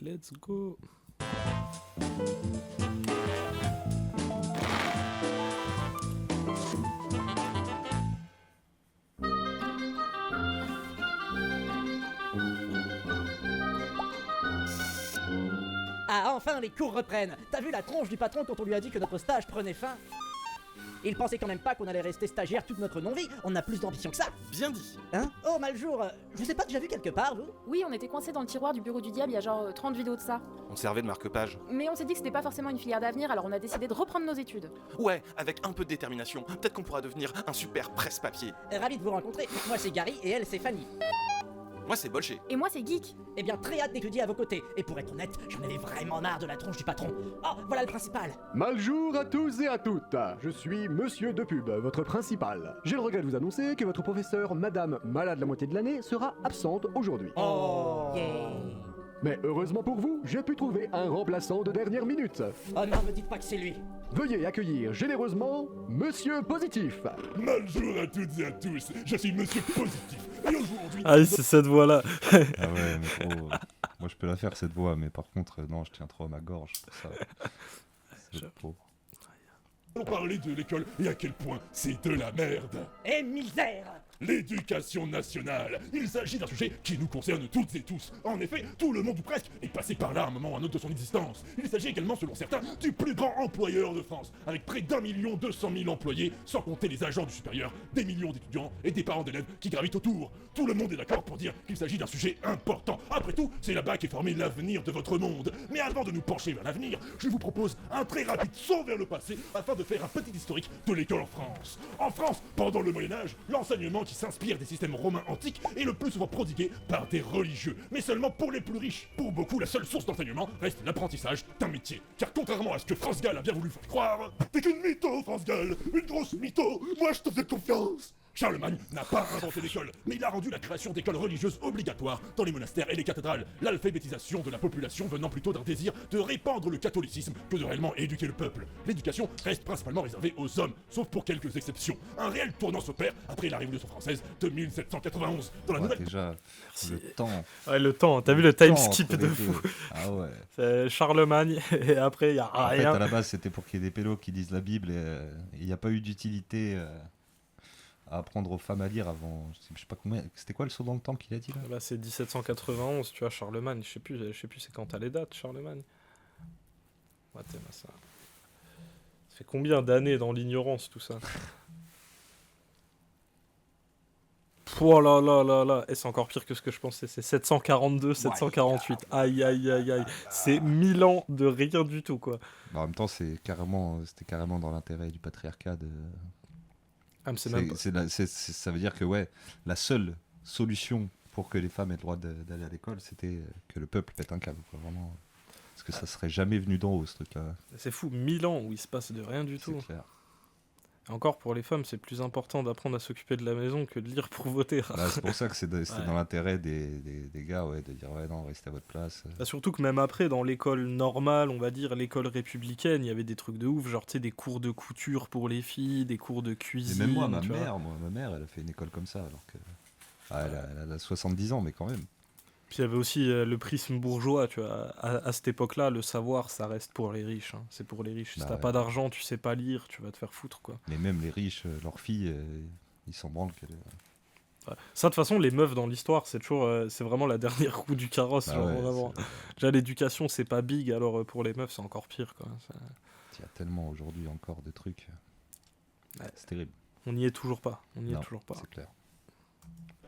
Let's go. Ah, enfin, les cours reprennent. T'as vu la tronche du patron quand on lui a dit que notre stage prenait fin? Il pensait quand même pas qu'on allait rester stagiaire toute notre non-vie. On a plus d'ambition que ça. Bien dit. Hein? Oh, Maljour, je vous ai pas déjà vu quelque part, vous? Oui, on était coincés dans le tiroir du bureau du diable il y a genre 30 vidéos de ça. On servait de marque-page. Mais on s'est dit que c'était pas forcément une filière d'avenir, alors on a décidé de reprendre nos études. Ouais, avec un peu de détermination, peut-être qu'on pourra devenir un super presse-papier. Ravi de vous rencontrer. Moi, c'est Gary et elle, c'est Fanny. Moi, c'est Bolché. Et moi, c'est Geek. Eh bien, très hâte d'étudier à vos côtés. Et pour être honnête, j'en avais vraiment marre de la tronche du patron. Oh, voilà le principal. Maljour à tous et à toutes. Je suis Monsieur Depub, votre principal. J'ai le regret de vous annoncer que votre professeur, Madame Malade la moitié de l'année, sera absente aujourd'hui. Oh, yeah. Mais heureusement pour vous, j'ai pu trouver un remplaçant de dernière minute. Oh non, me dites pas que c'est lui. Veuillez accueillir généreusement Monsieur Positif. Bonjour à toutes et à tous, je suis Monsieur Positif. Et aujourd'hui... Ah, c'est cette voix-là. Ah ouais, mais gros, moi je peux la faire cette voix, mais par contre, non, je tiens trop à ma gorge pour ça. C'est pauvre. On parlait de l'école et à quel point c'est de la merde. Et misère. L'éducation nationale. Il s'agit d'un sujet qui nous concerne toutes et tous. En effet, tout le monde ou presque est passé par là à un moment ou à un autre de son existence. Il s'agit également, selon certains, du plus grand employeur de France, avec près d'1,2 million employés, sans compter les agents du supérieur, des millions d'étudiants et des parents d'élèves qui gravitent autour. Tout le monde est d'accord pour dire qu'il s'agit d'un sujet important. Après tout, c'est là-bas qu'est formé l'avenir de votre monde. Mais avant de nous pencher vers l'avenir, je vous propose un très rapide saut vers le passé afin de faire un petit historique de l'école en France. En France, pendant le Moyen-Âge, l'enseignement qui s'inspire des systèmes romains antiques est le plus souvent prodigué par des religieux, mais seulement pour les plus riches. Pour beaucoup, la seule source d'enseignement reste l'apprentissage d'un métier. Car contrairement à ce que France Gall a bien voulu faire croire, t'es qu'une mytho, France Gall, une grosse mytho, moi je te fais confiance. Charlemagne n'a pas inventé l'école, mais il a rendu la création d'écoles religieuses obligatoire dans les monastères et les cathédrales, l'alphabétisation de la population venant plutôt d'un désir de répandre le catholicisme que de réellement éduquer le peuple. L'éducation reste principalement réservée aux hommes, sauf pour quelques exceptions. Un réel tournant s'opère après la Révolution française de 1791. Dans la nouvelle... Déjà, le temps. Ouais, le temps, t'as vu le time temps skip entre de les fou. deux. Ah ouais. C'est Charlemagne, et après, il y a En fait, rien. à la base, c'était pour qu'il y ait des pélos qui lisent la Bible et il n'y a pas eu d'utilité à apprendre aux femmes à lire avant. Je sais pas combien. C'était quoi le saut dans le temps qu'il a dit là? Là, c'est 1791, tu vois, Charlemagne. Je sais plus c'est quand t'as les dates, Charlemagne. Ouais, ça fait combien d'années dans l'ignorance, tout ça? Oh là là là là. Et c'est encore pire que ce que je pensais. C'est 742, 748. Aïe, aïe, aïe, aïe. C'est 1000 ans de rien du tout, quoi. Bah, en même temps, c'était carrément dans l'intérêt du patriarcat de. Ah, mais c'est même pas... Ça veut dire que ouais, la seule solution pour que les femmes aient le droit d'aller à l'école, c'était que le peuple pète un câble, quoi, vraiment. Parce que ça serait jamais venu d'en haut, ce truc-là. C'est fou, 1000 ans où il se passe de rien du tout. C'est clair. Et encore, pour les femmes, c'est plus important d'apprendre à s'occuper de la maison que de lire pour voter. Bah, c'est pour ça que c'était dans l'intérêt des gars, ouais, de dire ouais, non, restez à votre place. Bah, surtout que même après, dans l'école normale, on va dire, l'école républicaine, il y avait des trucs de ouf, genre, tu sais, des cours de couture pour les filles, des cours de Et cuisine. même moi, ma tu vois. mère, elle a fait une école comme ça, alors que. Ah, elle a 70 ans, mais quand même. Puis il y avait aussi le prisme bourgeois, tu vois. À cette époque-là, le savoir, ça reste pour les riches. Hein. C'est pour les riches. Si Bah t'as ouais. pas d'argent, tu sais pas lire, tu vas te faire foutre, quoi. Mais même les riches, leurs filles, ils s'en branlent qu'elle. Ouais. Ça, de toute façon, les meufs dans l'histoire, c'est toujours, c'est vraiment la dernière roue du carrosse. Bah genre, ouais, vraiment. Déjà, l'éducation, c'est pas big, alors pour les meufs, c'est encore pire, quoi. Il y a tellement aujourd'hui encore de trucs. Ouais. C'est terrible. On n'y est toujours pas. On n'y est Non, toujours pas. c'est clair.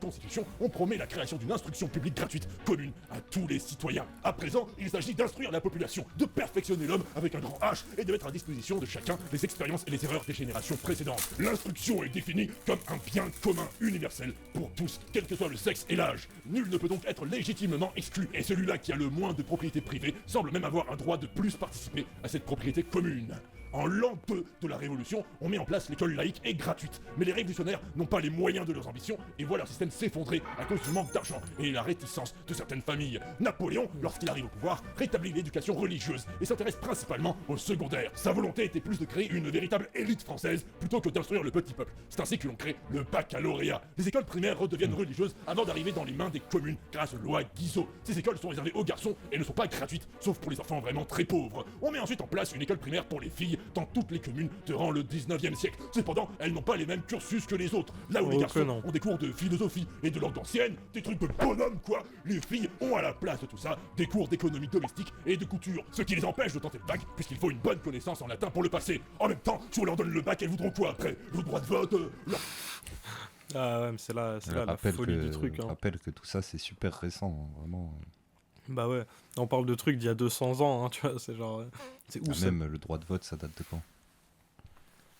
Constitution, on promet la création d'une instruction publique gratuite, commune à tous les citoyens. À présent, il s'agit d'instruire la population, de perfectionner l'homme avec un grand H et de mettre à disposition de chacun les expériences et les erreurs des générations précédentes. L'instruction est définie comme un bien commun universel pour tous, quel que soit le sexe et l'âge. Nul ne peut donc être légitimement exclu, et celui-là qui a le moins de propriété privée semble même avoir un droit de plus participer à cette propriété commune. En l'an 2 de la Révolution, on met en place l'école laïque et gratuite. Mais les révolutionnaires n'ont pas les moyens de leurs ambitions et voient leur système s'effondrer à cause du manque d'argent et la réticence de certaines familles. Napoléon, lorsqu'il arrive au pouvoir, rétablit l'éducation religieuse et s'intéresse principalement au secondaire. Sa volonté était plus de créer une véritable élite française plutôt que d'instruire le petit peuple. C'est ainsi que l'on crée le baccalauréat. Les écoles primaires redeviennent religieuses avant d'arriver dans les mains des communes grâce aux lois Guizot. Ces écoles sont réservées aux garçons et ne sont pas gratuites, sauf pour les enfants vraiment très pauvres. On met ensuite en place une école primaire pour les filles dans toutes les communes durant le 19e siècle. Cependant, elles n'ont pas les mêmes cursus que les autres. Là où les garçons ont des cours de philosophie et de langue ancienne, des trucs de bonhomme quoi, les filles ont à la place de tout ça des cours d'économie domestique et de couture, ce qui les empêche de tenter le bac puisqu'il faut une bonne connaissance en latin pour le passer. En même temps, si on leur donne le bac, elles voudront quoi après? Le droit de vote Ah ouais, mais c'est là la folie du truc. Je rappelle que tout ça c'est super récent, hein, vraiment. Bah ouais, on parle de trucs d'il y a 200 ans, hein, tu vois, c'est genre... C'est où ça? Même le droit de vote, ça date de quand?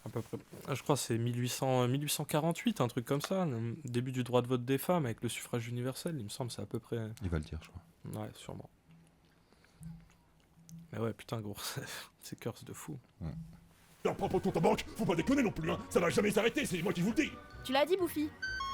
À peu près. Je crois que c'est 1848, un truc comme ça, le début du droit de vote des femmes avec le suffrage universel, il me semble, c'est à peu près... Il va le dire, je crois. Ouais, sûrement. Mais ouais, putain, gros, c'est curse de fou. Ouais. leur propre compte en banque, faut pas déconner non plus, hein. Ça va jamais s'arrêter, c'est moi qui vous le dis. Tu l'as dit, Bouffi.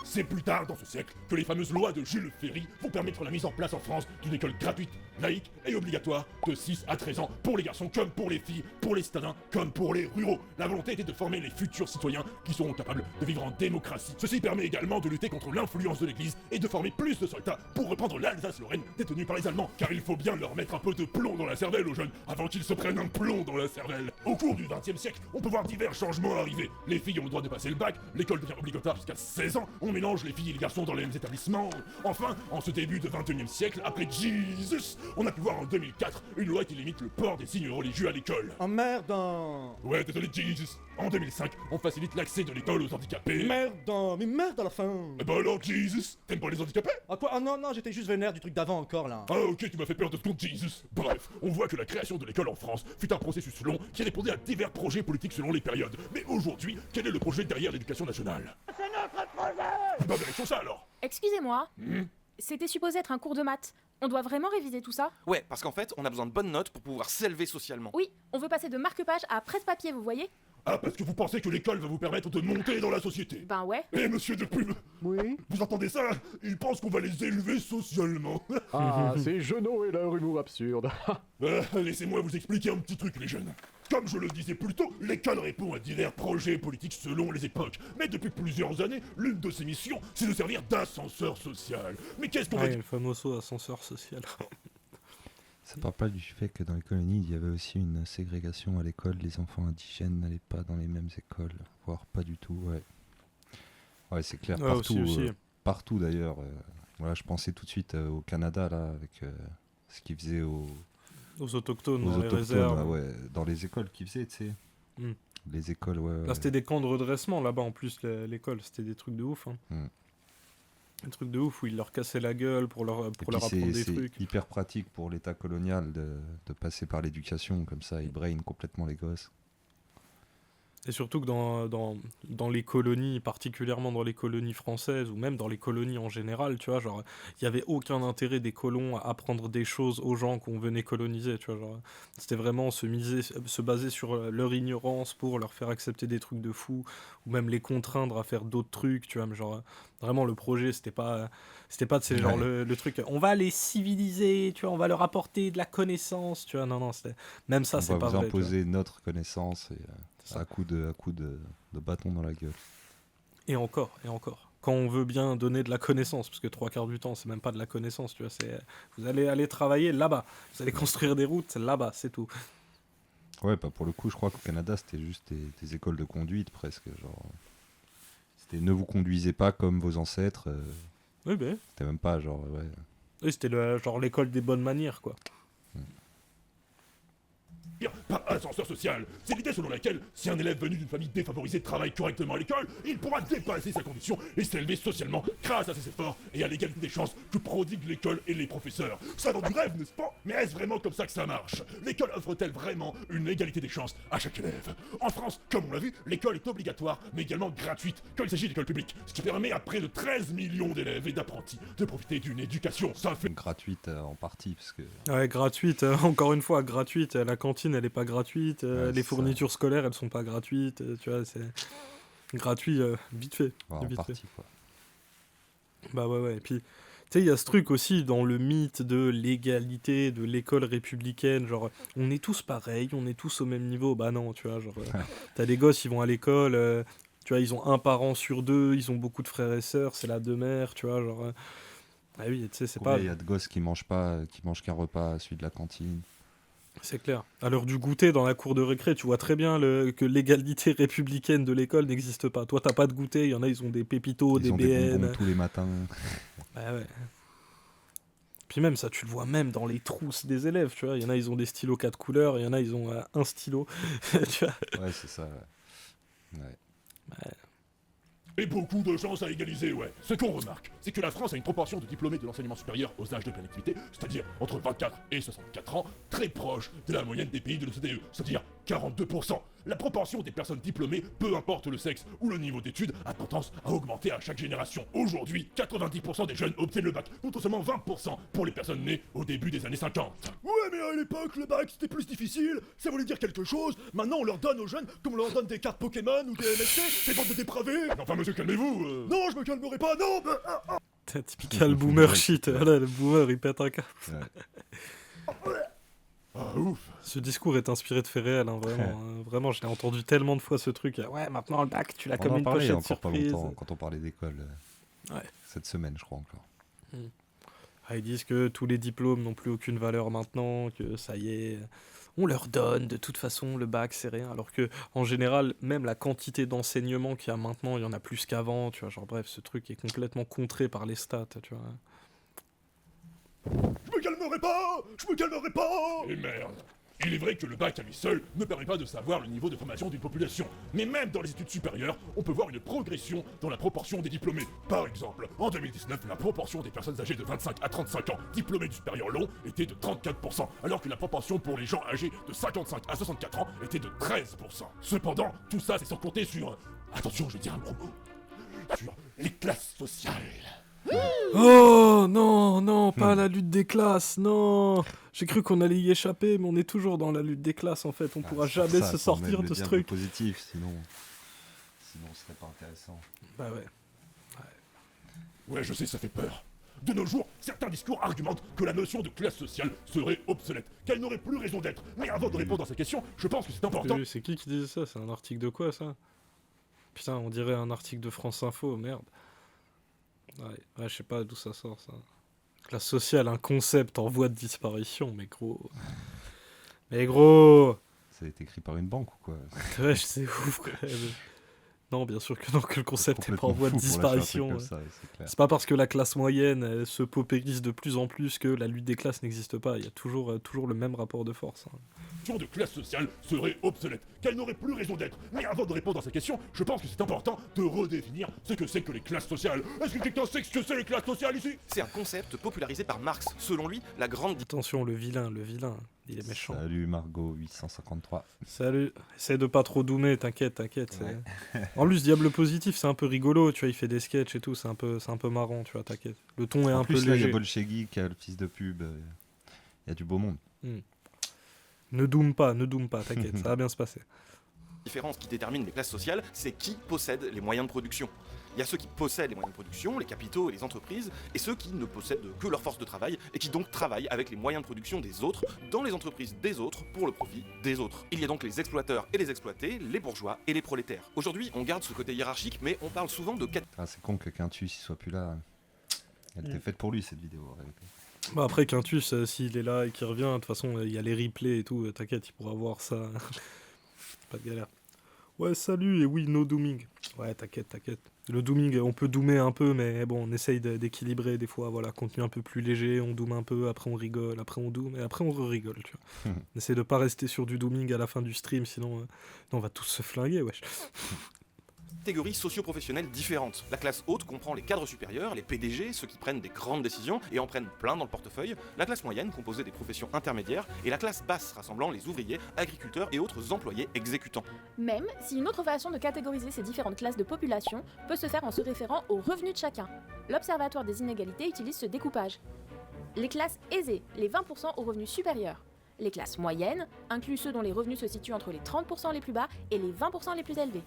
C'est plus tard dans ce siècle que les fameuses lois de Jules Ferry vont permettre la mise en place en France d'une école gratuite, laïque et obligatoire de 6 à 13 ans pour les garçons comme pour les filles, pour les citadins comme pour les ruraux. La volonté était de former les futurs citoyens qui seront capables de vivre en démocratie. Ceci permet également de lutter contre l'influence de l'église et de former plus de soldats pour reprendre l'Alsace-Lorraine détenue par les Allemands, car il faut bien leur mettre un peu de plomb dans la cervelle aux jeunes avant qu'ils se prennent un plomb dans la cervelle. Au cours du XXe siècle, on peut voir divers changements arriver. Les filles ont le droit de passer le bac, l'école devient obligatoire jusqu'à 16 ans, on mélange les filles et les garçons dans les mêmes établissements. Enfin, en ce début de XXIe siècle, après Jesus, on a pu voir en 2004 une loi qui limite le port des signes religieux à l'école. Oh merde hein. Ouais, désolé Jesus. En 2005, on facilite l'accès de l'école aux handicapés. Merde hein. Mais merde à la fin. Eh ben alors Jesus, t'aimes pas les handicapés? Ah quoi? Ah non, non, j'étais juste vénère du truc d'avant encore là. Ah ok, tu m'as fait peur de secondes, Jesus. Bref, on voit que la création de l'école en France fut un processus long qui répondait à divers projets politiques selon les périodes. Mais aujourd'hui, quel est le projet derrière l'éducation nationale? C'est notre projet. Bah vérifions ça alors. Excusez-moi. C'était supposé être un cours de maths. On doit vraiment réviser tout ça? Ouais, parce qu'en fait, on a besoin de bonnes notes pour pouvoir s'élever socialement. Oui, on veut passer de marque-page à presse-papier, vous voyez? Ah, parce que vous pensez que l'école va vous permettre de monter dans la société? Ben ouais. Eh monsieur de pub, Oui. vous entendez ça? Ils pensent qu'on va les élever socialement. Ah, c'est Genot et leur humour absurde. Laissez-moi vous expliquer un petit truc, les jeunes. Comme je le disais plus tôt, l'école répond à divers projets politiques selon les époques. Mais depuis plusieurs années, l'une de ses missions, c'est de servir d'ascenseur social. Mais qu'est-ce qu'on va Ouais, dire? le fameux ascenseur social. Ça parle pas du fait que dans les colonies, il y avait aussi une ségrégation à l'école. Les enfants indigènes n'allaient pas dans les mêmes écoles, voire pas du tout, ouais. Ouais, c'est clair, Ouais, partout, aussi. partout d'ailleurs. Voilà, je pensais tout de suite au Canada, là, avec ce qu'ils faisaient aux Autochtones, dans les autochtones, réserves. ouais, dans les écoles qu'ils faisaient, tu sais. Mm. Les écoles, ouais. Là, c'était des camps de redressement, là-bas, en plus, l'école. C'était des trucs de ouf. Hein. Mm. Des trucs de ouf où ils leur cassaient la gueule pour leur Et puis apprendre des c'est trucs. hyper pratique pour l'état colonial de passer par l'éducation, comme ça, ils brainent complètement les gosses. Et surtout que dans les colonies, particulièrement dans les colonies françaises, ou même dans les colonies en général, tu vois, genre, il n'y avait aucun intérêt des colons à apprendre des choses aux gens qu'on venait coloniser, tu vois, genre, c'était vraiment se baser sur leur ignorance pour leur faire accepter des trucs de fou, ou même les contraindre à faire d'autres trucs, tu vois, mais genre, vraiment, le projet, c'était pas de ces genre, le truc, on va les civiliser, tu vois, on va leur apporter de la connaissance, tu vois, non, c'était, même ça, c'est pas On va vrai. vous imposer notre connaissance et à coup de bâton dans la gueule. Et encore. Quand on veut bien donner de la connaissance, parce que 3/4 du temps, c'est même pas de la connaissance, tu vois, c'est vous allez aller travailler là-bas, vous allez construire des routes là-bas, c'est tout. Ouais, bah pour le coup, je crois qu'au Canada, c'était juste des écoles de conduite presque, genre. C'était ne vous conduisez pas comme vos ancêtres. Oui, ben. C'était même pas genre, ouais. Oui, c'était genre l'école des bonnes manières, quoi. Par ascenseur social. C'est l'idée selon laquelle, si un élève venu d'une famille défavorisée travaille correctement à l'école, il pourra dépasser sa condition et s'élever socialement grâce à ses efforts et à l'égalité des chances que prodigue l'école et les professeurs. Ça vend du rêve, n'est-ce pas? Mais est-ce vraiment comme ça que ça marche? L'école offre-t-elle vraiment une égalité des chances à chaque élève? En France, comme on l'a vu, l'école est obligatoire, mais également gratuite, quand il s'agit d'école publique, ce qui permet à près de 13 millions d'élèves et d'apprentis de profiter d'une éducation. Ça fait Gratuite en partie, parce que. Ouais, gratuite, encore une fois, gratuite, la cantine cantine, elle est pas gratuite, Ouais, les c'est fournitures scolaires, elles sont pas gratuites, tu vois, c'est gratuit vite fait. Ouais, en vite fait. partie, quoi. Bah ouais. Et puis, tu sais, il y a ce truc aussi dans le mythe de l'égalité, de l'école républicaine. Genre, on est tous pareils, on est tous au même niveau. Bah non, tu vois. Genre, t'as des gosses, ils vont à l'école, tu vois, ils ont un parent sur deux, ils ont beaucoup de frères et sœurs, c'est la demeure, tu vois. Genre, ah oui, tu sais, c'est Combien pas. il y a de gosses qui mangent pas, qui mangent qu'un repas, celui de la cantine. C'est clair. À l'heure du goûter, dans la cour de récré, tu vois très bien que l'égalité républicaine de l'école n'existe pas. Toi, t'as pas de goûter, il y en a, ils ont des pépitos, Ils des ont des bonbons BN. tous les matins. Bah ouais. Puis même ça, tu le vois même dans les trousses des élèves, tu vois. Il y en a, ils ont des stylos 4 couleurs, il y en a, ils ont un stylo. Tu vois. Ouais, c'est ça. Ouais. Et beaucoup de chances à égaliser, ouais. Ce qu'on remarque, c'est que la France a une proportion de diplômés de l'enseignement supérieur aux âges de pleine activité, c'est-à-dire entre 24 et 64 ans, très proche de la moyenne des pays de l'OCDE, c'est-à-dire 42%. La proportion des personnes diplômées, peu importe le sexe ou le niveau d'études, a tendance à augmenter à chaque génération. Aujourd'hui, 90% des jeunes obtiennent le bac, contre seulement 20% pour les personnes nées au début des années 50. Ouais, mais à l'époque, le bac c'était plus difficile, ça voulait dire quelque chose. Maintenant, on leur donne aux jeunes comme on leur donne des cartes Pokémon ou des NFT, ces bandes de dépravés. Enfin, monsieur, calmez-vous. Non, je me calmerai pas, non. T'as typical boomer shit. Voilà, le boomer, il pète un câble. Ah, ouf. Ce discours est inspiré de faits réels, hein, vraiment. Vraiment, je l'ai entendu tellement de fois ce truc. Ouais, maintenant le bac, tu l'as On comme en une parlait pochette encore pas surprise. longtemps quand on parlait d'école. Ouais. Cette semaine, je crois encore. Ah, ils disent que tous les diplômes n'ont plus aucune valeur maintenant, que ça y est, on leur donne, de toute façon, le bac, c'est rien. Alors que, en général, même la quantité d'enseignement qu'il y a maintenant, il y en a plus qu'avant, tu vois. Genre, bref, ce truc est complètement contré par les stats, tu vois. Je me calmerai pas. Je me calmerai pas. Et merde. Il est vrai que le bac à lui seul ne permet pas de savoir le niveau de formation d'une population. Mais même dans les études supérieures, on peut voir une progression dans la proportion des diplômés. Par exemple, en 2019, la proportion des personnes âgées de 25 à 35 ans diplômées du supérieur long était de 34%, alors que la proportion pour les gens âgés de 55 à 64 ans était de 13%. Cependant, tout ça c'est sans compter sur... Attention, je vais dire un gros mot. Sur les classes sociales. Oh non, non, pas la lutte des classes, non. J'ai cru qu'on allait y échapper, mais on est toujours dans la lutte des classes en fait. On pourra c'est pour jamais ça, se faut même sortir le de ce dire truc. positif, sinon ce serait pas intéressant. Bah ouais. Ouais, je sais, ça fait peur. De nos jours, certains discours argumentent que la notion de classe sociale serait obsolète, qu'elle n'aurait plus raison d'être. Mais avant de répondre à ces questions, je pense que c'est important. C'est qui disait ça? C'est un article de quoi ça? Putain, on dirait un article de France Info, merde. Ouais, je sais pas d'où ça sort ça. Classe sociale, un concept en voie de disparition, mais gros. Mais gros! Ça a été écrit par une banque ou quoi? Ouais, c'est ouf quoi. Non, bien sûr que non, que le concept est pas en voie de disparition. C'est pas parce que la classe moyenne elle se paupérise de plus en plus que la lutte des classes n'existe pas. Il y a toujours le même rapport de force. Hein. La notion de classe sociale serait obsolète, qu'elle n'aurait plus raison d'être. Mais avant de répondre à ces questions, je pense que c'est important de redéfinir ce que c'est que les classes sociales. Est-ce que quelqu'un sait ce que c'est les classes sociales ici? C'est un concept popularisé par Marx. Selon lui, la grande Attention, le vilain, il est méchant. Salut Margot 853. Salut, essaie de pas trop doomer, t'inquiète. Ouais. En plus, Diable Positif, c'est un peu rigolo, tu vois, il fait des sketchs et tout, c'est un peu marrant, tu vois, t'inquiète. Le ton est En un plus, peu là, il y léger. a Bolshevik, qui a le fils de pub. Il y a du beau monde. Ne doom pas, t'inquiète, ça va bien se passer. différence qui détermine les classes sociales, c'est qui possède les moyens de production. Il y a ceux qui possèdent les moyens de production, les capitaux et les entreprises, et ceux qui ne possèdent que leur force de travail, et qui donc travaillent avec les moyens de production des autres, dans les entreprises des autres, pour le profit des autres. Il y a donc les exploiteurs et les exploités, les bourgeois et les prolétaires. Aujourd'hui, on garde ce côté hiérarchique, mais on parle souvent de Ah, c'est con que Quintus il soit plus là. Elle était faite pour lui cette vidéo en réalité. Bah après Quintus, s'il est là et qu'il revient, de toute façon il y a les replays et tout, t'inquiète, il pourra voir ça. Pas de galère. Ouais, salut, et oui, no dooming. Ouais, t'inquiète. Le dooming, on peut doomer un peu, mais bon, on essaye d'équilibrer des fois, voilà, contenu un peu plus léger, on doom un peu, après on rigole, après on doom, et après on rigole, tu vois. On essaie de pas rester sur du dooming à la fin du stream, sinon on va tous se flinguer, wesh. catégories socio-professionnelles différentes. La classe haute comprend les cadres supérieurs, les PDG, ceux qui prennent des grandes décisions et en prennent plein dans le portefeuille, la classe moyenne composée des professions intermédiaires, et la classe basse rassemblant les ouvriers, agriculteurs et autres employés exécutants. Même si une autre façon de catégoriser ces différentes classes de population peut se faire en se référant aux revenus de chacun. L'Observatoire des inégalités utilise ce découpage. Les classes aisées, les 20% aux revenus supérieurs. Les classes moyennes incluent ceux dont les revenus se situent entre les 30% les plus bas et les 20% les plus élevés.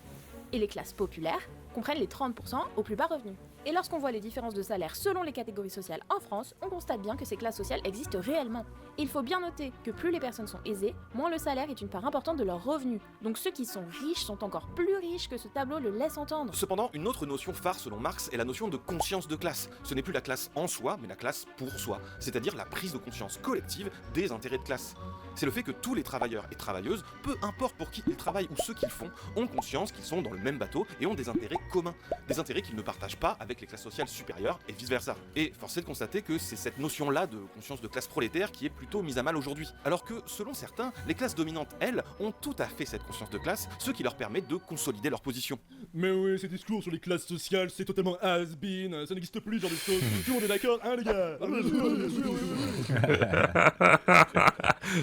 Et les classes populaires comprennent les 30% aux plus bas revenus. Et lorsqu'on voit les différences de salaire selon les catégories sociales en France, on constate bien que ces classes sociales existent réellement. Et il faut bien noter que plus les personnes sont aisées, moins le salaire est une part importante de leurs revenus. Donc ceux qui sont riches sont encore plus riches que ce tableau le laisse entendre. Cependant, une autre notion phare selon Marx est la notion de conscience de classe. Ce n'est plus la classe en soi, mais la classe pour soi, c'est-à-dire la prise de conscience collective des intérêts de classe. C'est le fait que tous les travailleurs et travailleuses, peu importe pour qui ils travaillent ou ce qu'ils font, ont conscience qu'ils sont dans le même bateau et ont des intérêts communs, des intérêts qu'ils ne partagent pas avec les classes sociales supérieures et vice-versa. Et force est de constater que c'est cette notion-là de conscience de classe prolétaire qui est plutôt mise à mal aujourd'hui. Alors que, selon certains, les classes dominantes, elles, ont tout à fait cette conscience de classe, ce qui leur permet de consolider leur position. Mais oui, ces discours sur les classes sociales, c'est totalement has-been, ça n'existe plus ce genre de choses. Tout le monde est d'accord, hein les gars?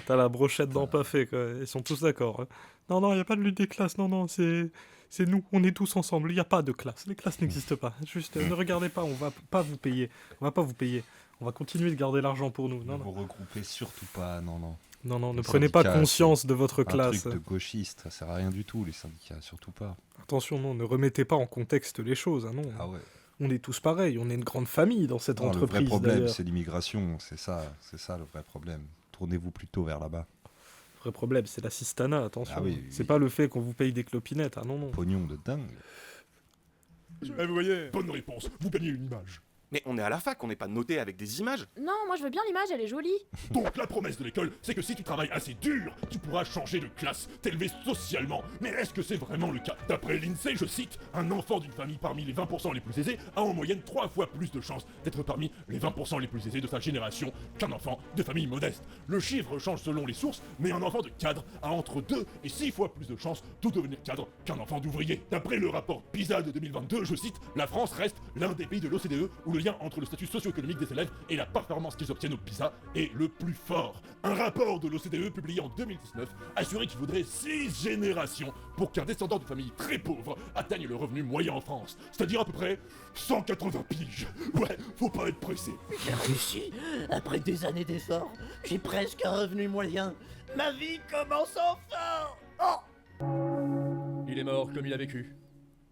T'as la brochette d'empaffé, quoi. Ils sont tous d'accord. Hein. Non, il n'y a pas de lutte des classes. Non, c'est nous. On est tous ensemble. Il n'y a pas de classe. Les classes n'existent pas. Juste, ne regardez pas. On va pas vous payer. On va continuer de garder l'argent pour nous. Ne vous regroupez surtout pas. Non. Non, ne Les prenez pas syndicats, conscience de votre Un classe. truc de gauchiste, ça sert à rien du tout, les syndicats, surtout pas. Attention, non, ne remettez pas en contexte les choses. Hein, non. Ah ouais. On est tous pareils. On est une grande famille dans cette Non, le vrai entreprise. problème, d'ailleurs. c'est l'immigration, c'est ça le vrai problème. Tournez-vous plutôt vers là-bas. Le vrai problème, c'est l'assistanat. Attention. Ah oui. C'est pas le fait qu'on vous paye des clopinettes. Ah non. Pognon de dingue. Vous voyez, Bonne réponse, vous gagnez une image. Mais on est à la fac, on n'est pas noté avec des images. Non, moi je veux bien l'image, elle est jolie. Donc la promesse de l'école, c'est que si tu travailles assez dur, tu pourras changer de classe, t'élever socialement. Mais est-ce que c'est vraiment le cas? D'après l'INSEE, je cite, un enfant d'une famille parmi les 20% les plus aisés a en moyenne 3 fois plus de chances d'être parmi les 20% les plus aisés de sa génération qu'un enfant de famille modeste. Le chiffre change selon les sources, mais un enfant de cadre a entre 2 et 6 fois plus de chances de devenir cadre qu'un enfant d'ouvrier. D'après le rapport PISA de 2022, je cite, la France reste l'un des pays de l'OCDE où le lien entre le statut socio-économique des élèves et la performance qu'ils obtiennent au PISA est le plus fort. Un rapport de l'OCDE publié en 2019 assurait qu'il faudrait 6 générations pour qu'un descendant de famille très pauvre atteigne le revenu moyen en France, c'est-à-dire à peu près 180 piges. Ouais, faut pas être pressé. J'ai réussi. Après des années d'efforts, j'ai presque un revenu moyen. Ma vie commence enfin. Oh! il est mort comme il a vécu.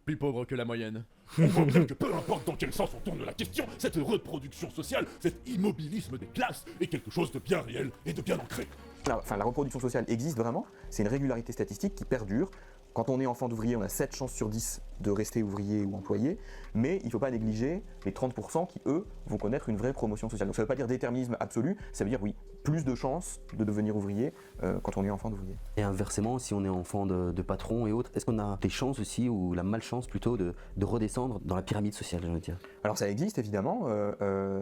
Plus pauvre que la moyenne. On voit bien que peu importe dans quel sens on tourne la question, cette reproduction sociale, cet immobilisme des classes est quelque chose de bien réel et de bien ancré. Enfin, la reproduction sociale existe vraiment, c'est une régularité statistique qui perdure. Quand on est enfant d'ouvrier, on a 7 chances sur 10 de rester ouvrier ou employé, mais il ne faut pas négliger les 30% qui, eux, vont connaître une vraie promotion sociale. Donc ça ne veut pas dire déterminisme absolu, ça veut dire, oui, plus de chances de devenir ouvrier quand on est enfant d'ouvrier. Et inversement, si on est enfant de patron et autres, est-ce qu'on a des chances aussi, ou la malchance plutôt, de redescendre dans la pyramide sociale, j'ai envie de dire? Alors ça existe évidemment,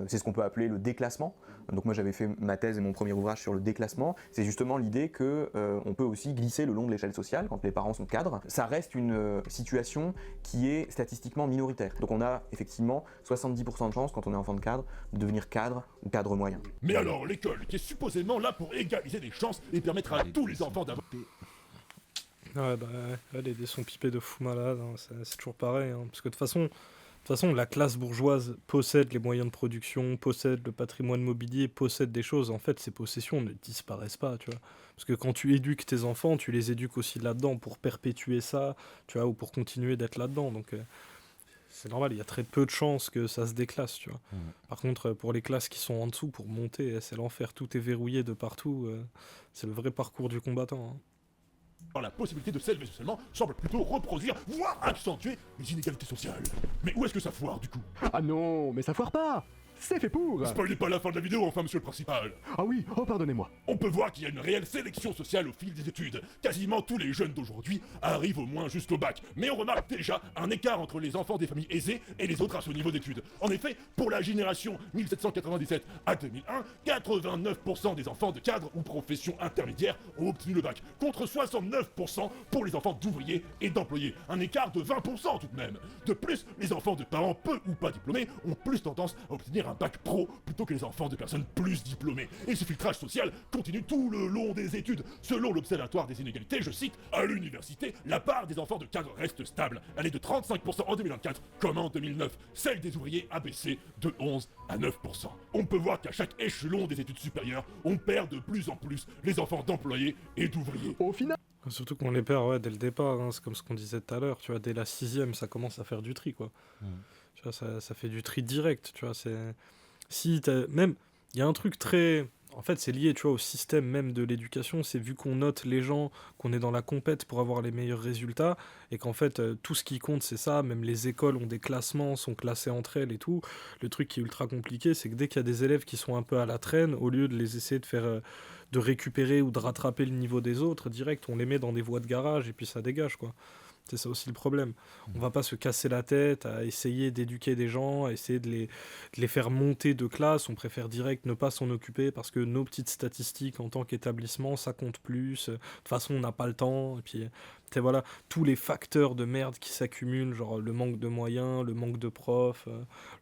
c'est ce qu'on peut appeler le déclassement. Donc moi j'avais fait ma thèse et mon premier ouvrage sur le déclassement. C'est justement l'idée qu'on peut aussi glisser le long de l'échelle sociale quand les parents sont cadres. Ça reste une situation qui est statistiquement minoritaire. Donc on a effectivement 70% de chances quand on est enfant de cadre de devenir cadre ou cadre moyen. Mais alors l'école, qui est supposément là pour égaliser les chances et permettre à tous les enfants d'avoir... Ouais, bah, les dés sont pipés de fou malade, hein, c'est toujours pareil. Hein, parce que de toute façon, la classe bourgeoise possède les moyens de production, possède le patrimoine mobilier, possède des choses. En fait, ces possessions ne disparaissent pas, tu vois. Parce que quand tu éduques tes enfants, tu les éduques aussi là-dedans pour perpétuer ça, tu vois, ou pour continuer d'être là-dedans. Donc, c'est normal, il y a très peu de chances que ça se déclasse, tu vois. Par contre, pour les classes qui sont en dessous, pour monter, c'est l'enfer. Tout est verrouillé de partout. C'est le vrai parcours du combattant. Hein. La possibilité de s'élever socialement semble plutôt reproduire, voire accentuer les inégalités sociales. Mais où est-ce que ça foire du coup? Ah non, mais ça foire pas! C'est fait pour! Spoilez pas la fin de la vidéo, enfin, monsieur le principal. Ah oui, oh pardonnez-moi. On peut voir qu'il y a une réelle sélection sociale au fil des études. Quasiment tous les jeunes d'aujourd'hui arrivent au moins jusqu'au bac. Mais on remarque déjà un écart entre les enfants des familles aisées et les autres à ce niveau d'études. En effet, pour la génération 1797 à 2001, 89% des enfants de cadres ou professions intermédiaires ont obtenu le bac, contre 69% pour les enfants d'ouvriers et d'employés. Un écart de 20% tout de même. De plus, les enfants de parents peu ou pas diplômés ont plus tendance à obtenir un bac pro plutôt que les enfants de personnes plus diplômées. Et ce filtrage social continue tout le long des études. Selon l'Observatoire des inégalités, je cite, à l'université, la part des enfants de cadres reste stable. Elle est de 35% en 2024, comme en 2009. Celle des ouvriers a baissé de 11 à 9%. On peut voir qu'à chaque échelon des études supérieures, on perd de plus en plus les enfants d'employés et d'ouvriers. Au final, Surtout qu'on les perd dès le départ, hein, c'est comme ce qu'on disait tout à l'heure, tu vois, dès la 6e, ça commence à faire du tri, quoi. Tu vois, ça fait du tri direct, tu vois, c'est... Si même, il y a un truc très... En fait, c'est lié, tu vois, au système même de l'éducation, c'est vu qu'on note les gens, qu'on est dans la compète pour avoir les meilleurs résultats, et qu'en fait, tout ce qui compte, c'est ça, même les écoles ont des classements, sont classées entre elles et tout. Le truc qui est ultra compliqué, c'est que dès qu'il y a des élèves qui sont un peu à la traîne, au lieu de les essayer de faire... de récupérer ou de rattraper le niveau des autres, direct, on les met dans des voies de garage, et puis ça dégage, quoi. C'est ça aussi le problème. On va pas se casser la tête à essayer d'éduquer des gens, à essayer de les faire monter de classe. On préfère direct ne pas s'en occuper parce que nos petites statistiques en tant qu'établissement, ça compte plus. De toute façon, on n'a pas le temps. Et puis, voilà, tous les facteurs de merde qui s'accumulent, genre le manque de moyens, le manque de profs,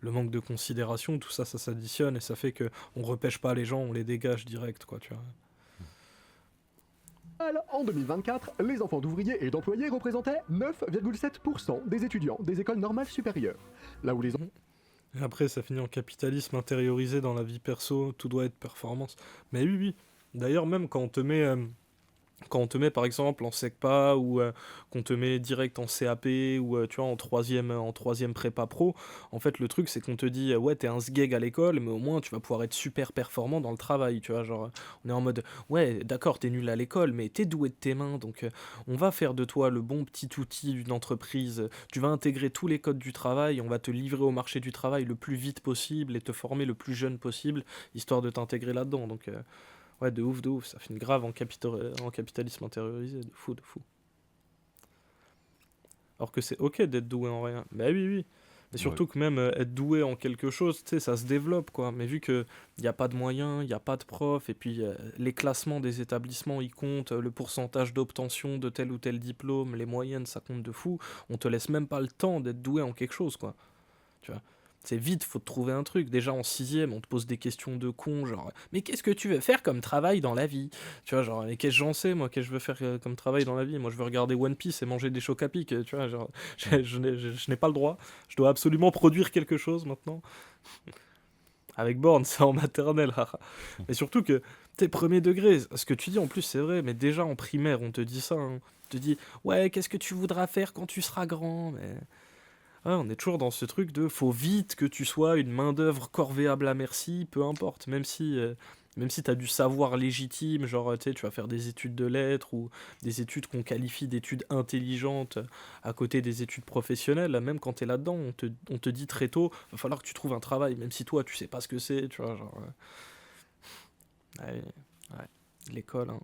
le manque de considération, tout ça, ça s'additionne et ça fait qu'on repêche pas les gens, on les dégage direct, quoi, tu vois. en 2024, les enfants d'ouvriers et d'employés représentaient 9,7% des étudiants des écoles normales supérieures. Là où les Et après, ça finit en capitalisme intériorisé dans la vie perso, tout doit être performance. Mais oui, oui. D'ailleurs, même quand on te met... quand on te met par exemple en SECPA ou qu'on te met direct en CAP ou tu vois en troisième prépa pro, en fait le truc c'est qu'on te dit ouais t'es un sgeg à l'école mais au moins tu vas pouvoir être super performant dans le travail, tu vois, genre on est en mode ouais d'accord t'es nul à l'école mais t'es doué de tes mains donc on va faire de toi le bon petit outil d'une entreprise, tu vas intégrer tous les codes du travail, on va te livrer au marché du travail le plus vite possible et te former le plus jeune possible histoire de t'intégrer là-dedans donc ouais, de ouf, ça finit grave en capitalisme intériorisé, de fou, de fou. Alors que c'est ok d'être doué en rien. Bah oui, oui. Mais surtout que même être doué en quelque chose, tu sais, ça se développe, quoi. Mais vu qu'il n'y a pas de moyens, il n'y a pas de profs, et puis les classements des établissements, ils comptent, le pourcentage d'obtention de tel ou tel diplôme, les moyennes, ça compte de fou. On te laisse même pas le temps d'être doué en quelque chose, quoi. Tu vois. C'est vite, faut te trouver un truc. Déjà en 6e, on te pose des questions de con, genre mais qu'est-ce que tu veux faire comme travail dans la vie? Tu vois, genre, mais qu'est-ce que j'en sais, moi, qu'est-ce que je veux faire comme travail dans la vie? Moi, je veux regarder One Piece et manger des chocs à pic, tu vois, genre, je n'ai pas le droit. Je dois absolument produire quelque chose maintenant. Avec Born, c'est en maternelle, haha. Mais surtout que, t'es premier degré, ce que tu dis en plus, c'est vrai, mais déjà en primaire, on te dit ça, hein. On te dit, ouais, qu'est-ce que tu voudras faire quand tu seras grand? Mais... ouais, on est toujours dans ce truc de faut vite que tu sois une main-d'œuvre corvéable à merci, peu importe, même si t'as du savoir légitime, genre tu sais, tu vas faire des études de lettres ou des études qu'on qualifie d'études intelligentes à côté des études professionnelles, là, même quand t'es là-dedans, on te dit très tôt, va falloir que tu trouves un travail, même si toi tu sais pas ce que c'est, tu vois, genre. Ouais, l'école, hein.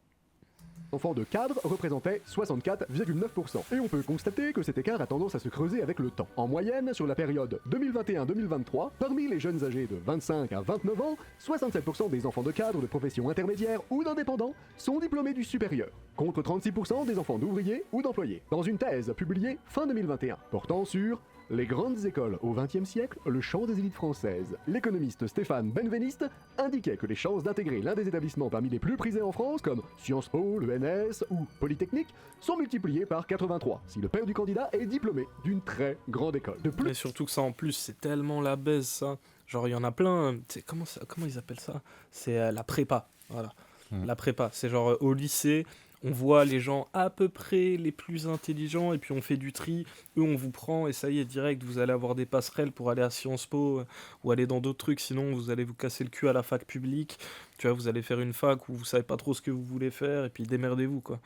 enfants de cadre représentaient 64,9%. Et on peut constater que cet écart a tendance à se creuser avec le temps. En moyenne, sur la période 2021-2023, parmi les jeunes âgés de 25 à 29 ans, 67% des enfants de cadre de professions intermédiaires ou d'indépendants sont diplômés du supérieur, contre 36% des enfants d'ouvriers ou d'employés. Dans une thèse publiée fin 2021, portant sur les grandes écoles au XXe siècle, le champ des élites françaises, l'économiste Stéphane Benveniste indiquait que les chances d'intégrer l'un des établissements parmi les plus prisés en France, comme Sciences Po, l'ENS ou Polytechnique, sont multipliées par 83 si le père du candidat est diplômé d'une très grande école. De plus, Mais surtout que ça en plus, c'est tellement la baise, ça. Genre, il y en a plein, comment ils appellent ça? C'est la prépa, voilà. La prépa, c'est genre au lycée, on voit les gens à peu près les plus intelligents et puis on fait du tri. Eux, on vous prend et ça y est, direct, vous allez avoir des passerelles pour aller à Sciences Po ou aller dans d'autres trucs. Sinon, vous allez vous casser le cul à la fac publique. Tu vois, vous allez faire une fac où vous savez pas trop ce que vous voulez faire et puis démerdez-vous, quoi.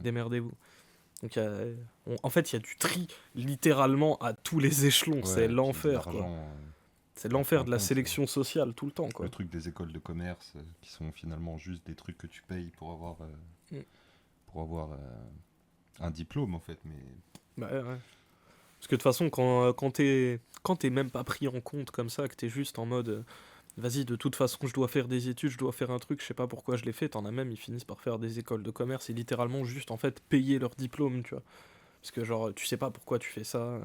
Démerdez-vous. Donc, en fait, il y a du tri littéralement à tous les échelons. C'est l'enfer, quoi. C'est l'enfer de la sélection sociale tout le temps, quoi. Le truc des écoles de commerce qui sont finalement juste des trucs que tu payes pour avoir un diplôme en fait, mais... Bah ouais. Parce que de toute façon, quand t'es même pas pris en compte comme ça, que t'es juste en mode vas-y, de toute façon, je dois faire des études, je dois faire un truc, je sais pas pourquoi je l'ai fait, t'en as même, ils finissent par faire des écoles de commerce et littéralement juste en fait payer leur diplôme, tu vois. Parce que genre, tu sais pas pourquoi tu fais ça.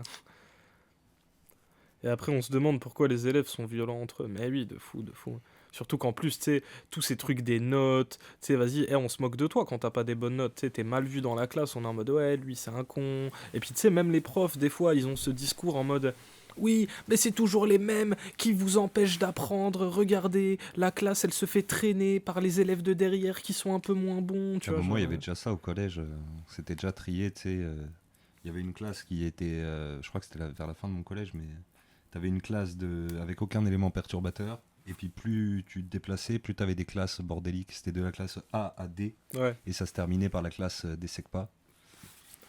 Et après, on se demande pourquoi les élèves sont violents entre eux. Mais oui, de fou, de fou. Surtout qu'en plus, tu sais, tous ces trucs des notes, tu sais, vas-y, on se moque de toi quand t'as pas des bonnes notes, tu sais, t'es mal vu dans la classe, on est en mode, ouais, lui, c'est un con. Et puis, tu sais, même les profs, des fois, ils ont ce discours en mode, oui, mais c'est toujours les mêmes qui vous empêchent d'apprendre, regardez, la classe, elle se fait traîner par les élèves de derrière qui sont un peu moins bons, tu vois. Moi, il y genre, avait déjà ça au collège, c'était déjà trié, tu sais. Il y avait une classe qui était, je crois que c'était vers la fin de mon collège, mais t'avais une classe avec aucun élément perturbateur. Et puis plus tu te déplaçais, plus tu avais des classes bordéliques. C'était de la classe A à D. Ouais. Et ça se terminait par la classe des SECPA.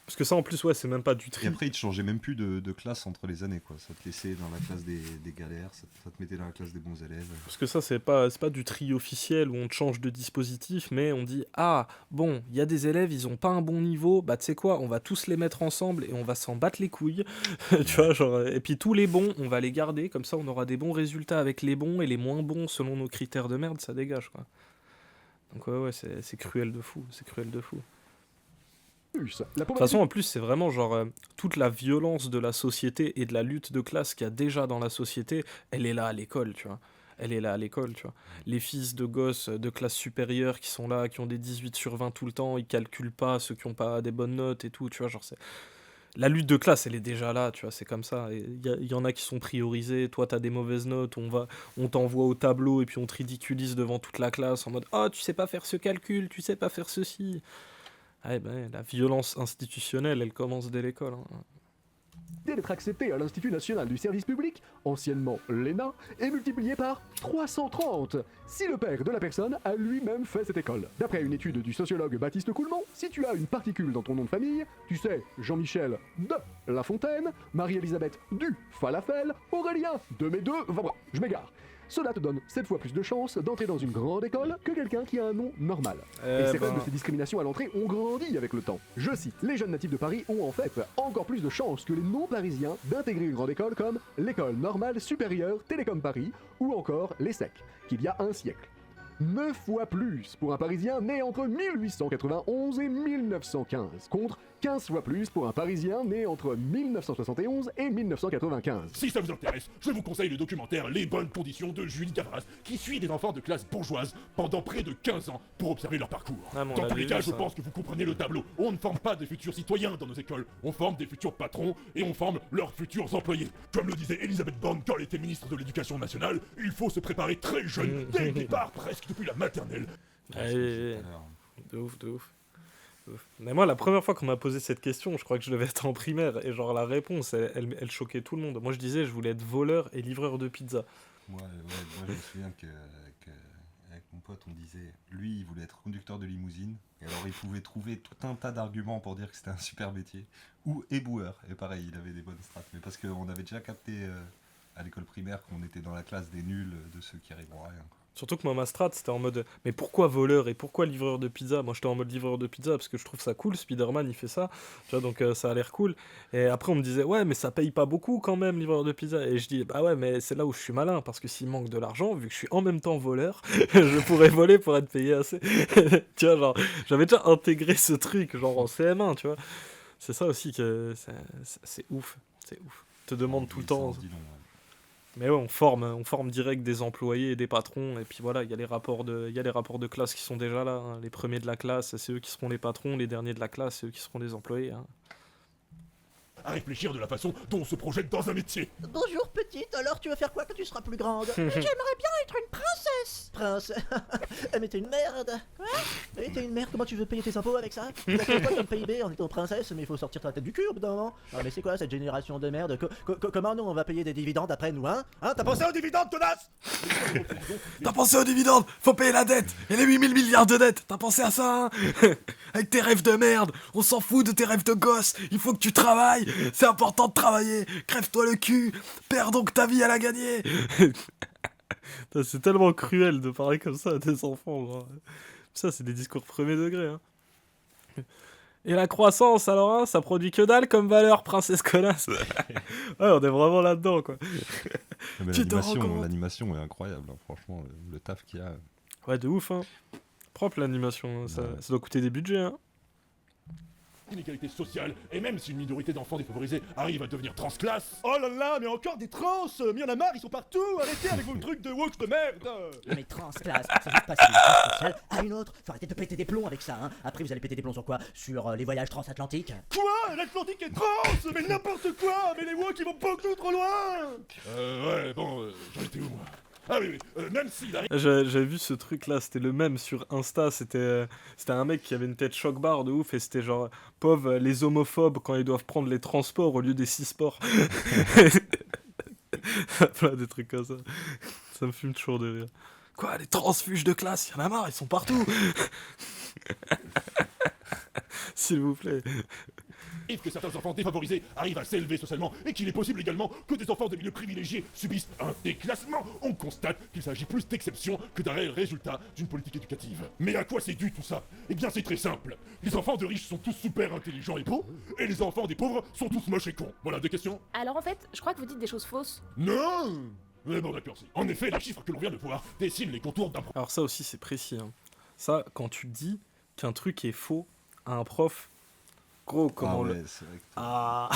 Parce que ça, en plus, ouais, c'est même pas du tri. Et après, ils te changeaient même plus de classe entre les années, quoi. Ça te laissait dans la classe des galères, ça te mettait dans la classe des bons élèves. Parce que ça, c'est pas du tri officiel où on te change de dispositif, mais on dit, ah, bon, il y a des élèves, ils ont pas un bon niveau, bah tu sais quoi, on va tous les mettre ensemble et on va s'en battre les couilles. Tu vois, genre, et puis tous les bons, on va les garder, comme ça on aura des bons résultats avec les bons et les moins bons selon nos critères de merde, ça dégage, quoi. Donc ouais, c'est cruel de fou, c'est cruel de fou. De toute façon, en plus, c'est vraiment genre toute la violence de la société et de la lutte de classe qu'il y a déjà dans la société, elle est là à l'école, tu vois. Elle est là à l'école, tu vois. Les fils de gosses de classe supérieure qui sont là, qui ont des 18/20 tout le temps, ils calculent pas ceux qui ont pas des bonnes notes et tout, tu vois, genre c'est... La lutte de classe, elle est déjà là, tu vois, c'est comme ça. Il y en a qui sont priorisés, toi t'as des mauvaises notes, on t'envoie au tableau et puis on te ridiculise devant toute la classe en mode « Oh, tu sais pas faire ce calcul, tu sais pas faire ceci ». Ah ben, la violence institutionnelle, elle commence dès l'école. Hein. D'être accepté à l'Institut national du service public, anciennement l'ENA, est multiplié par 330 si le père de la personne a lui-même fait cette école. D'après une étude du sociologue Baptiste Coulmont, si tu as une particule dans ton nom de famille, tu sais Jean-Michel de La Fontaine, Marie-Elisabeth du Falafel, Aurélien de mes deux... Enfin, bon, je m'égare. Cela te donne 7 fois plus de chances d'entrer dans une grande école que quelqu'un qui a un nom normal. Et certaines de ces discriminations à l'entrée ont grandi avec le temps. Je cite, les jeunes natifs de Paris ont en fait encore plus de chances que les non-parisiens d'intégrer une grande école comme l'école normale supérieure Télécom Paris ou encore l'ESSEC, qu'il y a un siècle. 9 fois plus pour un Parisien né entre 1891 et 1915, contre 15 fois plus pour un Parisien né entre 1971 et 1995. Si ça vous intéresse, je vous conseille le documentaire Les bonnes conditions de Julie Gavras, qui suit des enfants de classe bourgeoise pendant près de 15 ans pour observer leur parcours. Dans tous les cas, je pense que vous comprenez le tableau. On ne forme pas des futurs citoyens dans nos écoles, on forme des futurs patrons et on forme leurs futurs employés. Comme le disait Elisabeth Borne quand elle était ministre de l'Éducation nationale, il faut se préparer très jeune, dès le départ, presque depuis la maternelle. De ouf, de ouf. Mais moi, la première fois qu'on m'a posé cette question, je crois que je devais être en primaire, et genre la réponse, elle choquait tout le monde. Moi, je disais, je voulais être voleur et livreur de pizza. Moi, je me souviens qu'avec mon pote, on disait, lui, il voulait être conducteur de limousine, et alors il pouvait trouver tout un tas d'arguments pour dire que c'était un super métier, ou éboueur, et pareil, il avait des bonnes strates, mais parce qu'on avait déjà capté à l'école primaire qu'on était dans la classe des nuls, de ceux qui arriveront à rien, quoi. Surtout que moi, ma strat, c'était en mode mais pourquoi voleur et pourquoi livreur de pizza? Moi, j'étais en mode livreur de pizza parce que je trouve ça cool. Spider-Man, il fait ça. Tu vois, donc ça a l'air cool. Et après, on me disait ouais, mais ça paye pas beaucoup quand même, livreur de pizza. Et je dis bah ouais, mais c'est là où je suis malin parce que s'il manque de l'argent, vu que je suis en même temps voleur, je pourrais voler pour être payé assez. Tu vois, genre, j'avais déjà intégré ce truc, genre en CM1, tu vois. C'est ça aussi que c'est ouf. C'est ouf. On te demande tout le temps. Mais ouais, on forme direct des employés et des patrons, et puis voilà, il y a les rapports de classe qui sont déjà là, hein. Les premiers de la classe, c'est eux qui seront les patrons, les derniers de la classe, c'est eux qui seront les employés, hein. À réfléchir de la façon dont on se projette dans un métier. Bonjour petite, alors tu vas faire quoi quand tu seras plus grande? J'aimerais bien être une princesse. Mais t'es une merde. Quoi? Mais t'es une merde, comment tu veux payer tes impôts avec ça? T'as fait quoi comme PIB en étant princesse? Mais il faut sortir ta tête du cul au bout d'un moment. Ah mais c'est quoi cette génération de merde? Comment nous on va payer des dividendes après nous, hein? T'as pensé aux dividendes, tenace? T'as pensé aux dividendes? Faut payer la dette. Et les 8000 milliards de dettes, t'as pensé à ça, hein? Avec tes rêves de merde, on s'en fout de tes rêves de gosse. Il faut que tu travailles. C'est important de travailler. Crève-toi le cul. Perds donc ta vie à la gagner. C'est tellement cruel de parler comme ça à tes enfants, genre. Ça, c'est des discours premier degré, hein. Et la croissance, alors, hein, ça produit que dalle comme valeur, princesse connasse. Ouais, on est vraiment là-dedans, quoi. L'animation est incroyable, hein, franchement, le taf qu'il y a. Ouais, de ouf, hein. Propre l'animation, ça doit coûter des budgets, hein. l'inégalité sociale, et même si une minorité d'enfants défavorisés arrive à devenir transclasse... Oh là là, mais encore des trans. Mais y'en a marre, ils sont partout. Arrêtez avec vos trucs de woke de merde. Mais transclasse, c'est juste passer d'une classe sociale à une autre. Faut arrêter de péter des plombs avec ça, hein. Après, vous allez péter des plombs sur quoi? Sur les voyages transatlantiques? Quoi? L'Atlantique est trans. Mais n'importe quoi. Mais les woke, ils vont beaucoup trop loin. Ouais, bon, j'en étais où, moi? Ah oui, même s'il arrive... J'avais vu ce truc là, c'était le même sur Insta, c'était un mec qui avait une tête choc-barre de ouf et c'était genre pauvre les homophobes quand ils doivent prendre les transports au lieu des 6 sports. Plein des trucs comme ça. Ça me fume toujours de rire. Quoi, les transfuges de classe, y'en a marre, ils sont partout. S'il vous plaît. Que certains enfants défavorisés arrivent à s'élever socialement et qu'il est possible également que des enfants de milieux privilégiés subissent un déclassement. On constate qu'il s'agit plus d'exceptions que d'un réel résultat d'une politique éducative. Mais à quoi c'est dû tout ça? Eh bien c'est très simple. Les enfants de riches sont tous super intelligents et beaux, et les enfants des pauvres sont tous moches et cons. Voilà, des questions? Alors en fait, je crois que vous dites des choses fausses. Non. Mais bon d'accord, si. En effet, les chiffres que l'on vient de voir dessinent les contours d'un... Alors ça aussi c'est précis, hein. Ça, quand tu dis qu'un truc est faux à un prof, gros, comment c'est vrai que Ah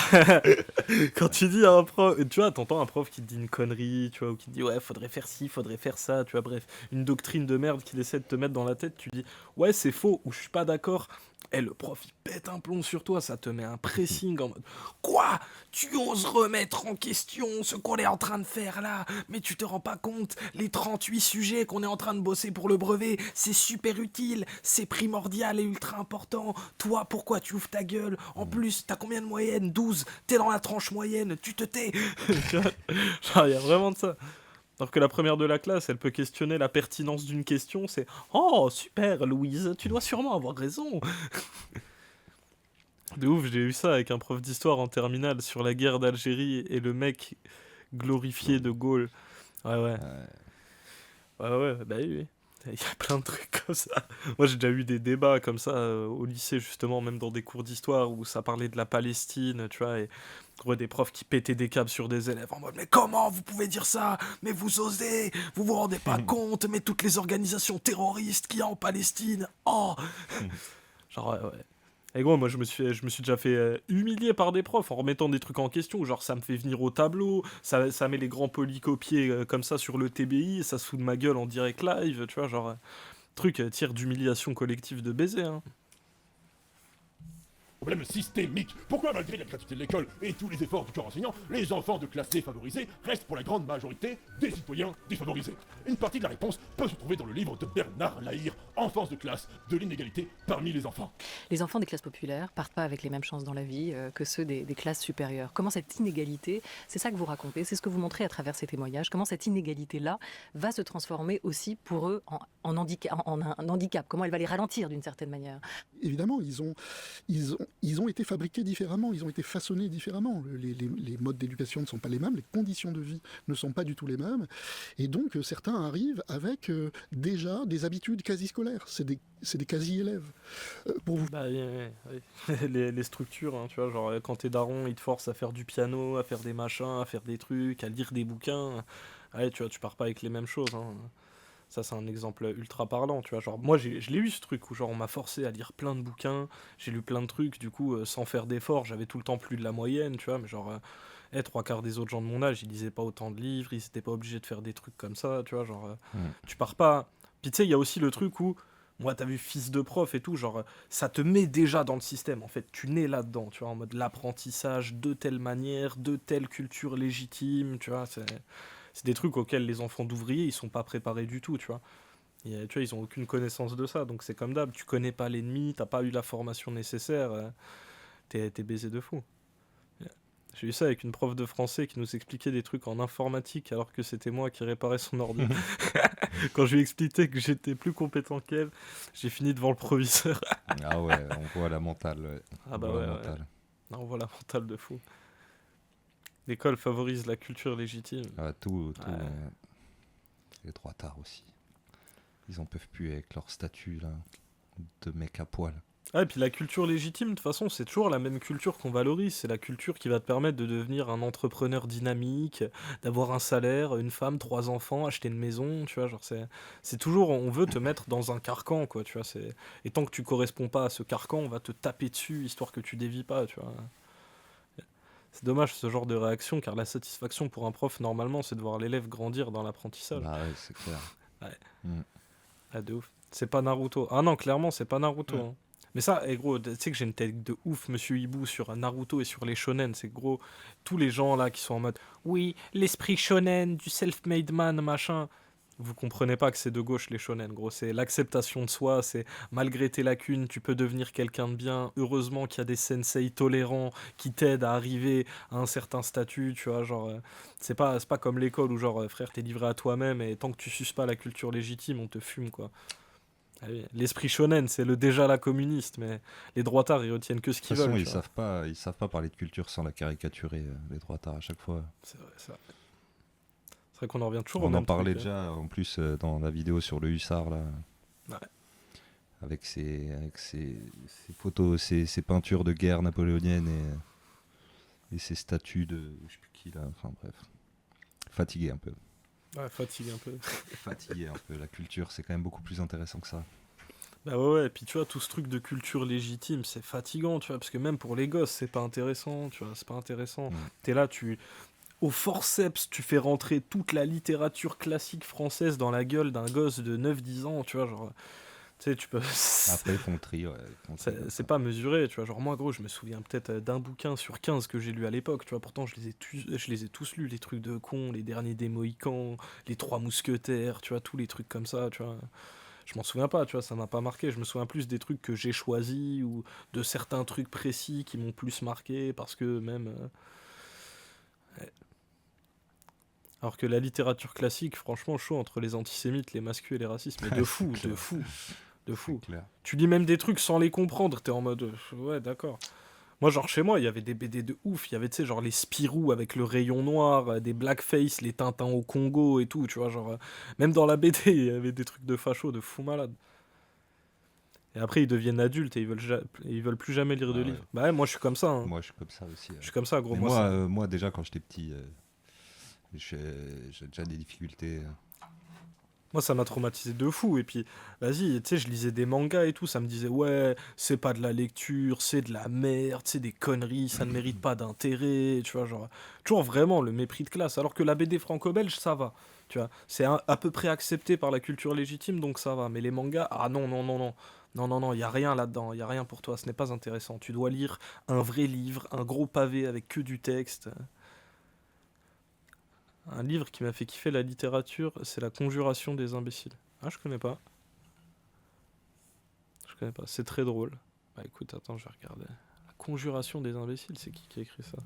quand tu dis à un prof, tu vois, t'entends un prof qui te dit une connerie, tu vois, ou qui te dit ouais, faudrait faire ci, faudrait faire ça, tu vois, bref, une doctrine de merde qu'il essaie de te mettre dans la tête, tu dis ouais, c'est faux, ou je suis pas d'accord. Et le prof, il pète un plomb sur toi, ça te met un pressing en mode quoi? Tu oses remettre en question ce qu'on est en train de faire là? Mais tu te rends pas compte, les 38 sujets qu'on est en train de bosser pour le brevet, c'est super utile, c'est primordial et ultra important. Toi, pourquoi tu ouvres ta gueule? En plus, t'as combien de moyenne? 12, t'es dans la tranche moyenne, tu te tais. Tu vois, genre, il y a vraiment de ça. Alors que la première de la classe, elle peut questionner la pertinence d'une question, c'est « Oh, super, Louise, tu dois sûrement avoir raison !» De ouf, j'ai eu ça avec un prof d'histoire en terminale sur la guerre d'Algérie et le mec glorifié de Gaulle. Ouais, bah oui. Il y a plein de trucs comme ça. Moi, j'ai déjà eu des débats comme ça au lycée, justement, même dans des cours d'histoire où ça parlait de la Palestine, tu vois, et gros, des profs qui pétaient des câbles sur des élèves en mode « Mais comment vous pouvez dire ça? Mais vous osez? Vous vous rendez pas compte? Mais toutes les organisations terroristes qu'il y a en Palestine? Oh !» Genre, ouais. Et gros, moi, je me suis déjà fait humilier par des profs en remettant des trucs en question. Genre, ça me fait venir au tableau, ça met les grands polycopiés comme ça sur le TBI, ça se fout de ma gueule en direct live, tu vois, genre, truc tir d'humiliation collective de baiser, hein. Problème systémique. Pourquoi, malgré la gratuité de l'école et tous les efforts du corps enseignant, les enfants de classe défavorisés restent pour la grande majorité des citoyens défavorisés? Une partie de la réponse peut se trouver dans le livre de Bernard Lahire, Enfance de classe, de l'inégalité parmi les enfants. Les enfants des classes populaires partent pas avec les mêmes chances dans la vie que ceux des classes supérieures. Comment cette inégalité, c'est ça que vous racontez, c'est ce que vous montrez à travers ces témoignages, comment cette inégalité-là va se transformer aussi pour eux en un handicap, comment elle va les ralentir d'une certaine manière? Évidemment, ils ont été fabriqués différemment, ils ont été façonnés différemment. Les modes d'éducation ne sont pas les mêmes, les conditions de vie ne sont pas du tout les mêmes. Et donc, certains arrivent avec déjà des habitudes quasi-scolaires. C'est des quasi-élèves. Pour vous... Bah, oui. les structures, hein, tu vois, genre quand t'es daron, ils te forcent à faire du piano, à faire des machins, à faire des trucs, à lire des bouquins. Ouais, tu vois, tu pars pas avec les mêmes choses, hein. Ça, c'est un exemple ultra parlant, tu vois. Genre, moi, je l'ai eu, ce truc, où genre, on m'a forcé à lire plein de bouquins, j'ai lu plein de trucs, du coup, sans faire d'efforts, j'avais tout le temps plus de la moyenne, tu vois, mais genre, 3/4 des autres gens de mon âge, ils lisaient pas autant de livres, ils étaient pas obligés de faire des trucs comme ça, tu vois, genre, tu pars pas... Puis tu sais, il y a aussi le truc où, moi, t'as vu fils de prof et tout, genre, ça te met déjà dans le système, en fait, tu nais là-dedans, tu vois, en mode l'apprentissage de telle manière, de telle culture légitime, tu vois, c'est des trucs auxquels les enfants d'ouvriers, ils sont pas préparés du tout, tu vois. Et, tu vois, ils ont aucune connaissance de ça, donc c'est comme d'hab, tu connais pas l'ennemi, t'as pas eu la formation nécessaire, t'es baisé de fou. J'ai eu ça avec une prof de français qui nous expliquait des trucs en informatique alors que c'était moi qui réparais son ordi. Quand je lui expliquais que j'étais plus compétent qu'elle, j'ai fini devant le proviseur. Ah ouais, on voit la mentale. Ouais. Ah bah ouais. Non, on voit la mentale de fou. L'école favorise la culture légitime. Ah, tout. Les droitards aussi. Ils en peuvent plus avec leur statut là, de mec à poil. Ah, et puis la culture légitime, de toute façon, c'est toujours la même culture qu'on valorise. C'est la culture qui va te permettre de devenir un entrepreneur dynamique, d'avoir un salaire, une femme, 3 enfants, acheter une maison, tu vois. Genre, c'est toujours, on veut te mettre dans un carcan, quoi, tu vois. Et tant que tu corresponds pas à ce carcan, on va te taper dessus, histoire que tu dévies pas, tu vois. C'est dommage ce genre de réaction, car la satisfaction pour un prof, normalement, c'est de voir l'élève grandir dans l'apprentissage. Bah ouais, c'est clair. Ouais. Mm. Ah, de ouf. C'est pas Naruto. Ah non, clairement, c'est pas Naruto. Ouais. Hein. Mais ça, gros, tu sais que j'ai une tête de ouf, Monsieur Hibou, sur Naruto et sur les shonen. C'est gros, tous les gens là qui sont en mode oui, l'esprit shonen, du self-made man, machin. Vous comprenez pas que c'est de gauche les shonen, gros. C'est l'acceptation de soi, c'est malgré tes lacunes, tu peux devenir quelqu'un de bien. Heureusement qu'il y a des sensei tolérants qui t'aident à arriver à un certain statut, tu vois. Genre, c'est pas comme l'école où, genre, frère, t'es livré à toi-même et tant que tu suces pas la culture légitime, on te fume, quoi. Allez, l'esprit shonen, c'est le déjà la communiste, mais les droitards, ils retiennent que ce De toute qu'ils façon, veulent. ils tu vois. savent pas parler de culture sans la caricaturer, les droitards à chaque fois. C'est vrai, c'est vrai. C'est vrai qu'on en revient toujours au On en même parlait truc, déjà en plus dans la vidéo sur le hussard là. Ouais. Avec ses photos, ses peintures de guerre napoléonienne et ses statues de je sais plus qui là, enfin bref. Fatigué un peu. Ouais, fatigue un peu. Fatigué un peu. La culture, c'est quand même beaucoup plus intéressant que ça. Bah ouais, et puis tu vois, tout ce truc de culture légitime, c'est fatigant, tu vois, parce que même pour les gosses, c'est pas intéressant, tu vois, c'est pas intéressant. T'es là, au forceps, tu fais rentrer toute la littérature classique française dans la gueule d'un gosse de 9-10 ans, tu vois, genre... Tu sais, tu peux... Après, ils font le tri, ouais. C'est pas mesuré, tu vois. Genre, moi, gros, je me souviens peut-être d'un bouquin sur 15 que j'ai lu à l'époque, tu vois. Pourtant, je les ai tous lus, les trucs de cons, les derniers des Mohicans, les Trois Mousquetaires, tu vois, tous les trucs comme ça, tu vois. Je m'en souviens pas, tu vois, ça m'a pas marqué. Je me souviens plus des trucs que j'ai choisis ou de certains trucs précis qui m'ont plus marqué parce que même. Ouais. Alors que la littérature classique, franchement, chaud entre les antisémites, les mascus et les racistes, mais de fou, de fou. De fou. Tu lis même des trucs sans les comprendre, t'es en mode ouais, d'accord. Moi, genre chez moi, il y avait des BD de ouf. Il y avait, tu sais, genre les Spirou avec le rayon noir, des Blackface, les Tintins au Congo et tout, tu vois. Genre, même dans la BD, il y avait des trucs de facho, de fou malade. Et après, ils deviennent adultes et ils veulent plus jamais lire de livres. Bah ouais, moi, je suis comme ça. Hein. Moi, je suis comme ça aussi. Je suis comme ça, gros. Mais moi, déjà, quand j'étais petit, j'ai déjà des difficultés. Moi, ça m'a traumatisé de fou. Et puis, vas-y, tu sais, je lisais des mangas et tout. Ça me disait, ouais, c'est pas de la lecture, c'est de la merde, c'est des conneries, ça ne mérite pas d'intérêt. Tu vois, genre, toujours vraiment le mépris de classe. Alors que la BD franco-belge, ça va. Tu vois, c'est à peu près accepté par la culture légitime, donc ça va. Mais les mangas, ah non, non, non, non. Non, non, non, il n'y a rien là-dedans, il n'y a rien pour toi, ce n'est pas intéressant. Tu dois lire un vrai livre, un gros pavé avec que du texte. Un livre qui m'a fait kiffer la littérature, c'est La Conjuration des imbéciles. Ah, je connais pas. Je connais pas, c'est très drôle. Bah écoute, attends, je vais regarder. La Conjuration des imbéciles, c'est qui a écrit ça?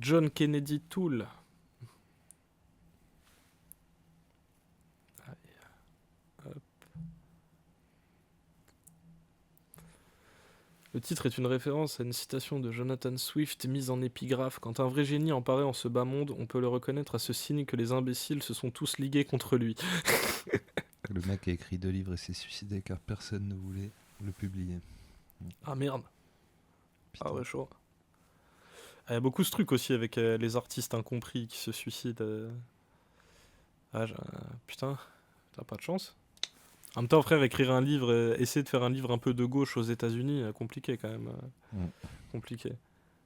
John Kennedy Toole. Le titre est une référence à une citation de Jonathan Swift mise en épigraphe. Quand un vrai génie apparaît en ce bas monde, on peut le reconnaître à ce signe que les imbéciles se sont tous ligués contre lui. Le mec a écrit 2 livres et s'est suicidé car personne ne voulait le publier. Ah merde. Putain. Ah ouais, chaud. Il y a beaucoup ce truc aussi avec les artistes incompris qui se suicident. Ah, putain, t'as pas de chance. En même temps, frère, écrire un livre, essayer de faire un livre un peu de gauche aux États-Unis, compliqué quand même. Compliqué.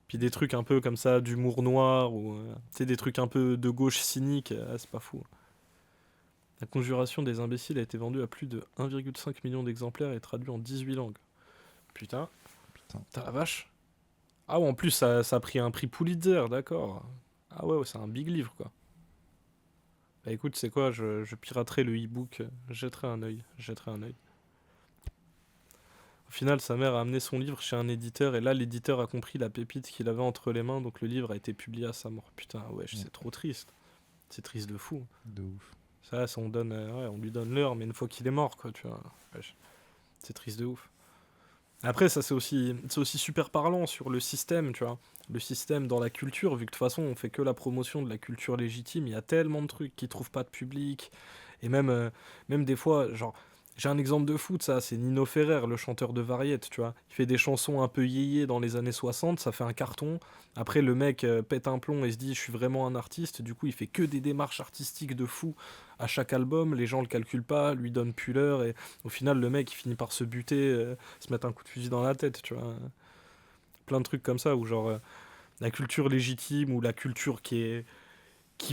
Puis des trucs un peu comme ça, d'humour noir, ou tu sais, des trucs un peu de gauche cynique, c'est pas fou. La Conjuration des imbéciles a été vendue à plus de 1,5 million d'exemplaires et traduit en 18 langues. Putain. T'as la vache. Ah ouais, en plus, ça a pris un prix Pulitzer, d'accord. Ah ouais, c'est un big livre, quoi. Bah écoute, c'est quoi, je piraterai le e-book, jetterai un œil. Au final, sa mère a amené son livre chez un éditeur, et là, l'éditeur a compris la pépite qu'il avait entre les mains, donc le livre a été publié à sa mort. Putain, ouais, c'est trop triste. C'est triste de fou. De ouf. Ça, on lui donne l'heure, mais une fois qu'il est mort, quoi, tu vois. Wesh. C'est triste de ouf. Après, ça, c'est aussi super parlant sur le système, tu vois. Le système dans la culture, vu que de toute façon, on fait que la promotion de la culture légitime, il y a tellement de trucs qui trouvent pas de public. Et même des fois, genre, J'ai un exemple de fou de ça, c'est Nino Ferrer, le chanteur de variété, tu vois. Il fait des chansons un peu yéyé dans les années 60, ça fait un carton. Après, le mec pète un plomb et se dit, je suis vraiment un artiste. Du coup, il fait que des démarches artistiques de fou à chaque album. Les gens le calculent pas, lui donnent plus l'heure. Et au final, le mec, il finit par se buter, se mettre un coup de fusil dans la tête, tu vois. Plein de trucs comme ça, où genre, la culture légitime ou la culture qui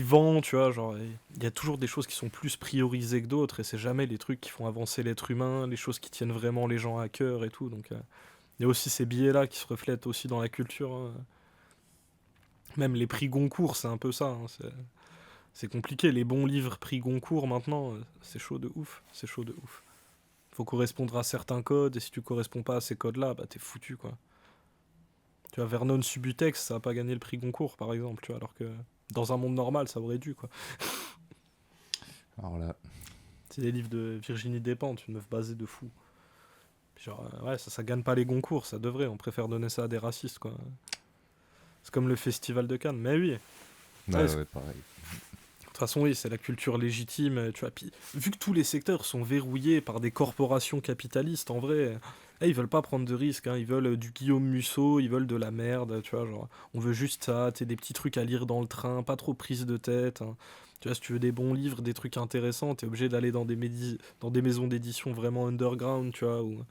vend, tu vois, genre, il y a toujours des choses qui sont plus priorisées que d'autres, et c'est jamais les trucs qui font avancer l'être humain, les choses qui tiennent vraiment les gens à cœur et tout, donc il y a aussi ces biais-là qui se reflètent aussi dans la culture, hein. Même les prix Goncourt, c'est un peu ça, hein, c'est compliqué, les bons livres prix Goncourt maintenant, c'est chaud de ouf, c'est chaud de ouf. Faut correspondre à certains codes, et si tu corresponds pas à ces codes-là, bah t'es foutu, quoi. Tu vois, Vernon Subutex, ça a pas gagné le prix Goncourt, par exemple, tu vois, alors que dans un monde normal, ça aurait dû, quoi. Alors là, C'est des livres de Virginie Despentes, une meuf basée de fou. Puis genre, ouais, ça gagne pas les Goncourt, ça devrait, on préfère donner ça à des racistes, quoi. C'est comme le Festival de Cannes, mais oui. ouais, Ouais, ouais, pareil. de toute façon, oui, c'est la culture légitime, tu vois. Puis, vu que tous les secteurs sont verrouillés par des corporations capitalistes, en vrai, ils veulent pas prendre de risques, hein. Ils veulent du Guillaume Musso, ils veulent de la merde, tu vois. Genre, on veut juste ça, des petits trucs à lire dans le train, pas trop prise de tête, hein. Tu vois, si tu veux des bons livres, des trucs intéressants, t'es obligé d'aller dans dans des maisons d'édition vraiment underground, tu vois, ou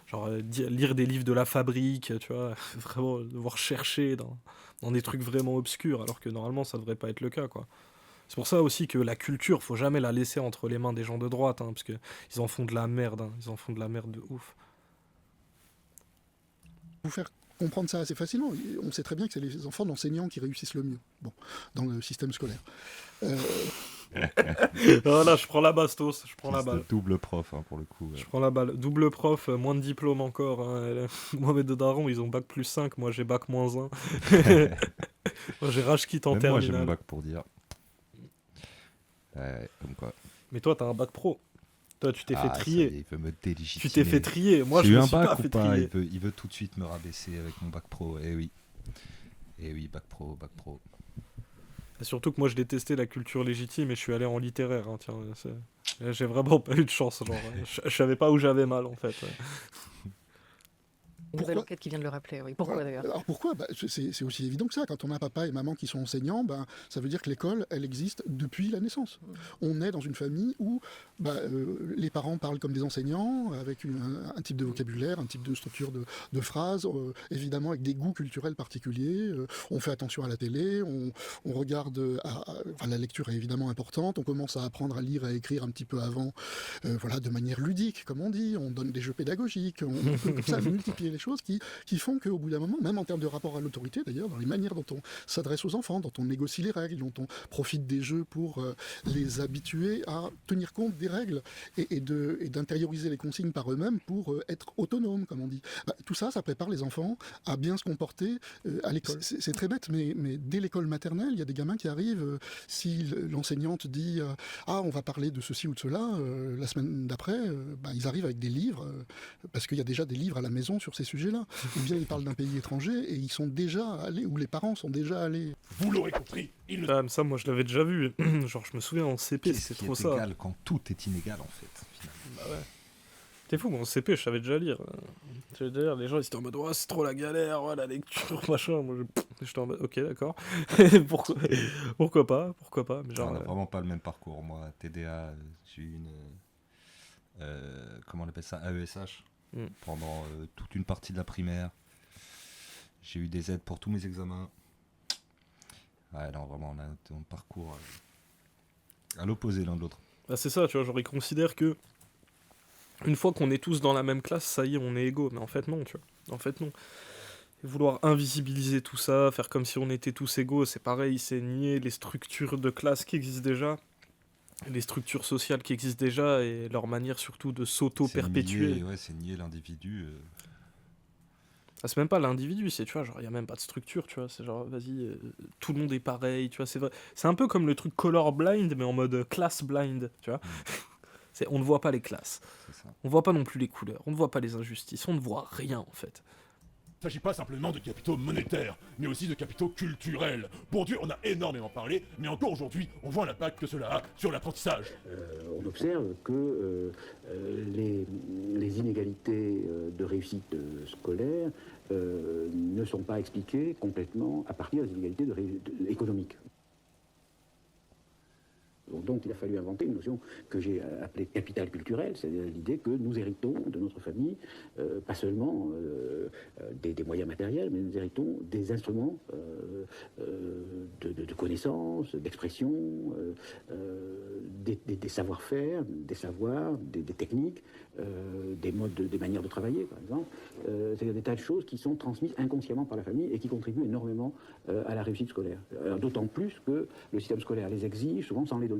genre lire des livres de la fabrique, tu vois, vraiment devoir chercher dans des trucs vraiment obscurs, alors que normalement ça devrait pas être le cas, quoi. C'est pour ça aussi que la culture, faut jamais la laisser entre les mains des gens de droite, hein, parce que ils en font de la merde, hein, ils en font de la merde de ouf. Vous faire comprendre ça assez facilement. On sait très bien que c'est les enfants d'enseignants qui réussissent le mieux, bon, dans le système scolaire. Voilà, je prends la bastos, je prends la C'était balle. double prof, hein, pour le coup. Je prends la balle. Double prof, moins de diplôme encore, hein. Mohamed de Daron, ils ont bac plus 5, moi j'ai bac moins 1. Moi j'ai rage quitte en Même moi, j'ai terminale. mon bac pour dire. Ouais, comme quoi. Mais toi, t'as un bac pro. Toi, tu t'es fait Ah, ça y trier. est, il veut me délégitimer. Tu t'es fait trier. Moi, J'ai je eu me un suis pas bac fait ou pas trier. il veut tout de suite me rabaisser avec mon bac pro. Eh oui. Eh oui, bac pro, bac pro. Et surtout que moi, je détestais la culture légitime et je suis allé en littéraire, hein, tiens. J'ai vraiment pas eu de chance. Genre, je savais pas où j'avais mal, en fait. Ouais. Une nouvelle enquête qui vient de le rappeler, oui. Pourquoi d'ailleurs? Alors pourquoi? C'est aussi évident que ça. Quand on a papa et maman qui sont enseignants, ça veut dire que l'école, elle existe depuis la naissance. On est dans une famille où les parents parlent comme des enseignants, avec un type de vocabulaire, un type de structure de phrases, évidemment avec des goûts culturels particuliers. On fait attention à la télé, on regarde... la lecture est évidemment importante, on commence à apprendre à lire et à écrire un petit peu avant, voilà, de manière ludique, comme on dit. On donne des jeux pédagogiques, on peut comme ça multiplier les choses qui font qu'au bout d'un moment, même en termes de rapport à l'autorité d'ailleurs, dans les manières dont on s'adresse aux enfants, dont on négocie les règles, dont on profite des jeux pour les habituer à tenir compte des règles et d'intérioriser les consignes par eux-mêmes pour être autonomes, comme on dit. Tout ça, ça prépare les enfants à bien se comporter à l'école. C'est très bête, mais dès l'école maternelle, il y a des gamins qui arrivent, si l'enseignante dit on va parler de ceci ou de cela, la semaine d'après, ils arrivent avec des livres, parce qu'il y a déjà des livres à la maison sur ces sujets-là. Ou bien ils parlent d'un pays étranger et ils sont déjà allés, ou les parents sont déjà allés. Vous l'aurez compris, Ah, mais ça, moi, je l'avais déjà vu. Genre, je me souviens en CP, Qu'est-ce c'était qui trop est ça. égal quand tout est inégal, en fait, finalement. Bah ouais. T'es fou, moi en CP, je savais déjà lire. Je savais déjà lire. Les gens, ils étaient en mode, oh, c'est trop la galère, ouais, la lecture, machin. Moi, j'étais en mode, ok, d'accord. Pourquoi pas, mais genre, On n'a vraiment pas le même parcours. Moi, TDA, j'ai eu une... comment on appelle ça? AESH. Pendant toute une partie de la primaire. J'ai eu des aides pour tous mes examens. Ouais, non, vraiment, on a un parcours à l'opposé l'un de l'autre. Bah, c'est ça, tu vois, genre, ils considèrent que une fois qu'on est tous dans la même classe, ça y est, on est égaux. Mais en fait, non, tu vois. En fait, non. Et vouloir invisibiliser tout ça, faire comme si on était tous égaux, c'est pareil, c'est nier les structures de classe qui existent déjà, les structures sociales qui existent déjà, et leur manière surtout de s'auto-perpétuer. C'est nier l'individu. Ah, c'est même pas l'individu, c'est, tu vois, genre, il y a même pas de structure, tu vois, c'est genre, vas-y, tout le monde est pareil, tu vois, c'est vrai. C'est un peu comme le truc color blind, mais en mode class blind, tu vois. On ne voit pas les classes, on ne voit pas non plus les couleurs, on ne voit pas les injustices, on ne voit rien, en fait. Il ne s'agit pas simplement de capitaux monétaires, mais aussi de capitaux culturels. Pour Dieu, on a énormément parlé, mais encore aujourd'hui, on voit l'impact que cela a sur l'apprentissage. On observe que les inégalités de réussite scolaire ne sont pas expliquées complètement à partir des inégalités économiques. Donc il a fallu inventer une notion que j'ai appelée capital culturel, c'est-à-dire l'idée que nous héritons de notre famille, pas seulement des moyens matériels, mais nous héritons des instruments de connaissance, d'expression, des savoir-faire, des savoirs, des techniques, des modes, des manières de travailler, par exemple. C'est-à-dire des tas de choses qui sont transmises inconsciemment par la famille et qui contribuent énormément à la réussite scolaire. D'autant plus que le système scolaire les exige, souvent sans les donner.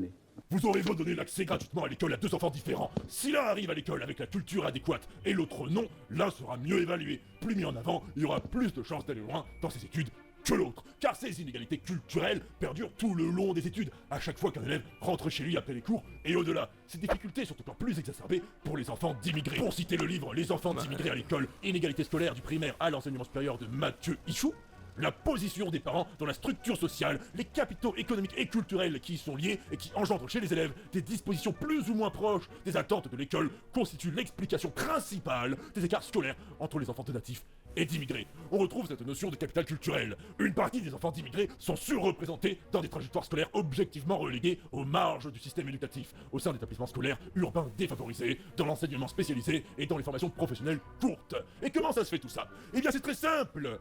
Vous aurez beau donner l'accès gratuitement à l'école à 2 enfants différents. Si l'un arrive à l'école avec la culture adéquate et l'autre non, l'un sera mieux évalué, plus mis en avant, il y aura plus de chances d'aller loin dans ses études que l'autre. Car ces inégalités culturelles perdurent tout le long des études, à chaque fois qu'un élève rentre chez lui après les cours et au-delà. Ces difficultés sont encore plus exacerbées pour les enfants d'immigrés. Pour citer le livre Les enfants d'immigrés à l'école, inégalité scolaire du primaire à l'enseignement supérieur de Mathieu Ichou, la position des parents dans la structure sociale, les capitaux économiques et culturels qui y sont liés et qui engendrent chez les élèves des dispositions plus ou moins proches des attentes de l'école constituent l'explication principale des écarts scolaires entre les enfants de natifs et d'immigrés. On retrouve cette notion de capital culturel. Une partie des enfants d'immigrés sont surreprésentés dans des trajectoires scolaires objectivement reléguées aux marges du système éducatif, au sein d'établissements scolaires urbains défavorisés, dans l'enseignement spécialisé et dans les formations professionnelles courtes. Et comment ça se fait tout ça? Eh bien c'est très simple.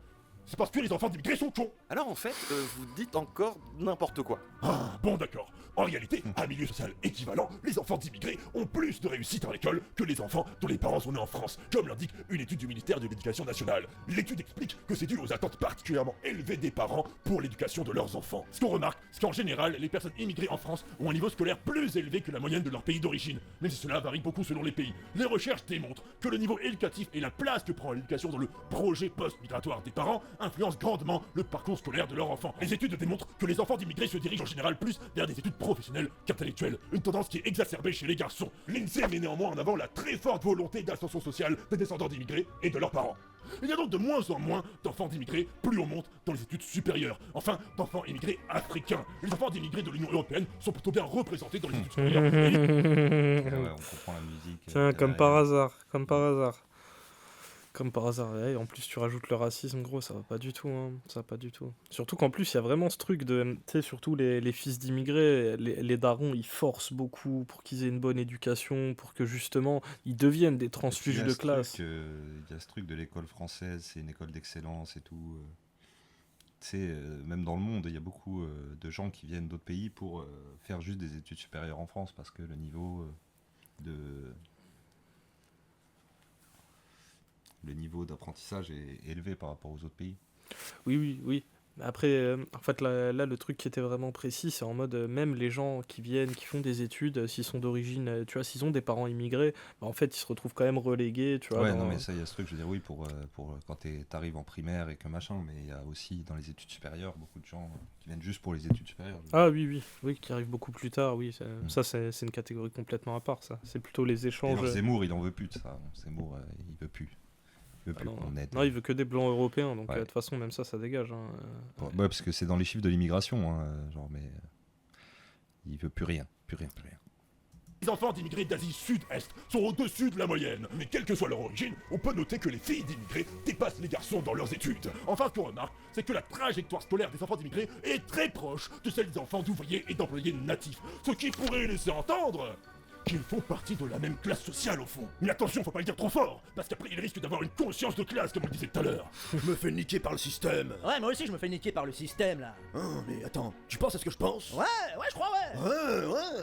C'est parce que les enfants d'immigrés sont cons. Alors en fait, vous dites encore n'importe quoi. Ah, bon d'accord. En réalité, à milieu social équivalent, les enfants d'immigrés ont plus de réussite à l'école que les enfants dont les parents sont nés en France, comme l'indique une étude du ministère de l'Éducation nationale. L'étude explique que c'est dû aux attentes particulièrement élevées des parents pour l'éducation de leurs enfants. Ce qu'on remarque, c'est qu'en général, les personnes immigrées en France ont un niveau scolaire plus élevé que la moyenne de leur pays d'origine, même si cela varie beaucoup selon les pays. Les recherches démontrent que le niveau éducatif et la place que prend l'éducation dans le projet post-migratoire des parents influencent grandement le parcours scolaire de leur enfant. Les études démontrent que les enfants d'immigrés se dirigent en général plus vers des études professionnelles qu'intellectuelles, une tendance qui est exacerbée chez les garçons. L'INSEE met néanmoins en avant la très forte volonté d'ascension sociale des descendants d'immigrés et de leurs parents. Il y a donc de moins en moins d'enfants d'immigrés plus on monte dans les études supérieures. Enfin, d'enfants immigrés africains. Les enfants d'immigrés de l'Union Européenne sont plutôt bien représentés dans les études supérieures. Ouais, on comprend la musique. Tiens, comme par hasard, comme par hasard. Comme par hasard, ouais, en plus tu rajoutes le racisme, gros, ça va pas du tout, hein. Ça va pas du tout. Surtout qu'en plus il y a vraiment ce truc de, tu sais, surtout les fils d'immigrés, les darons, ils forcent beaucoup pour qu'ils aient une bonne éducation, pour que justement ils deviennent des transfuges de classe. Il y a ce truc de l'école française, c'est une école d'excellence et tout. Tu sais, même dans le monde, il y a beaucoup de gens qui viennent d'autres pays pour faire juste des études supérieures en France, parce que le niveau d'apprentissage est élevé par rapport aux autres pays. Oui. Après, en fait, là, le truc qui était vraiment précis, c'est en mode, même les gens qui viennent, qui font des études, s'ils sont d'origine, tu vois, s'ils ont des parents immigrés, bah, en fait, ils se retrouvent quand même relégués, tu vois. Ouais, non, mais ça, il y a ce truc, je veux dire, oui, pour quand t'arrives en primaire et que machin, mais il y a aussi dans les études supérieures beaucoup de gens qui viennent juste pour les études supérieures. Ah oui, qui arrivent beaucoup plus tard, oui. Ça, c'est une catégorie complètement à part, ça. C'est plutôt les échanges. Et Zemmour, il en veut plus de ça. Zemmour, il veut plus. Non, il veut que des blancs européens, donc de toute façon, même ça dégage. Hein. Ouais, parce que c'est dans les chiffres de l'immigration, hein, genre, mais il veut plus rien. Les enfants d'immigrés d'Asie Sud-Est sont au-dessus de la moyenne, mais quelle que soit leur origine, on peut noter que les filles d'immigrés dépassent les garçons dans leurs études. Enfin, ce qu'on remarque, c'est que la trajectoire scolaire des enfants d'immigrés est très proche de celle des enfants d'ouvriers et d'employés natifs, ce qui pourrait laisser entendre qu'ils font partie de la même classe sociale au fond. Mais attention, faut pas le dire trop fort, parce qu'après ils risquent d'avoir une conscience de classe, comme on le disait tout à l'heure. Je me fais niquer par le système. Ouais, moi aussi je me fais niquer par le système là. Oh, mais attends, tu penses à ce que je pense? Ouais, je crois, ouais.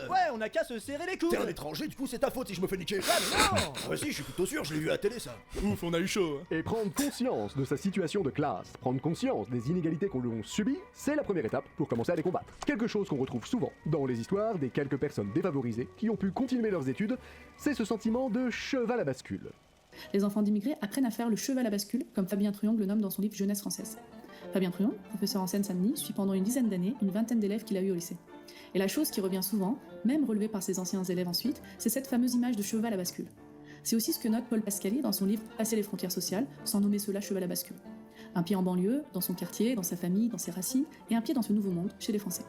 Ouais, on a qu'à se serrer les coudes. T'es un étranger, du coup c'est ta faute si je me fais niquer. Ouais, mais non. Ouais, si, je suis plutôt sûr, je l'ai vu à la télé ça. Ouf, on a eu chaud. Et prendre conscience de sa situation de classe, prendre conscience des inégalités qu'on l'on subit, c'est la première étape pour commencer à les combattre. Quelque chose qu'on retrouve souvent dans les histoires des quelques personnes défavorisées qui ont pu continuer leurs études, c'est ce sentiment de cheval à bascule. Les enfants d'immigrés apprennent à faire le cheval à bascule, comme Fabien Truong le nomme dans son livre Jeunesse française. Fabien Truong, professeur en Seine-Saint-Denis, suit pendant une dizaine d'années une vingtaine d'élèves qu'il a eu au lycée. Et la chose qui revient souvent, même relevée par ses anciens élèves ensuite, c'est cette fameuse image de cheval à bascule. C'est aussi ce que note Paul Pascali dans son livre Passer les frontières sociales, sans nommer cela cheval à bascule. Un pied en banlieue, dans son quartier, dans sa famille, dans ses racines, et un pied dans ce nouveau monde, chez les Français.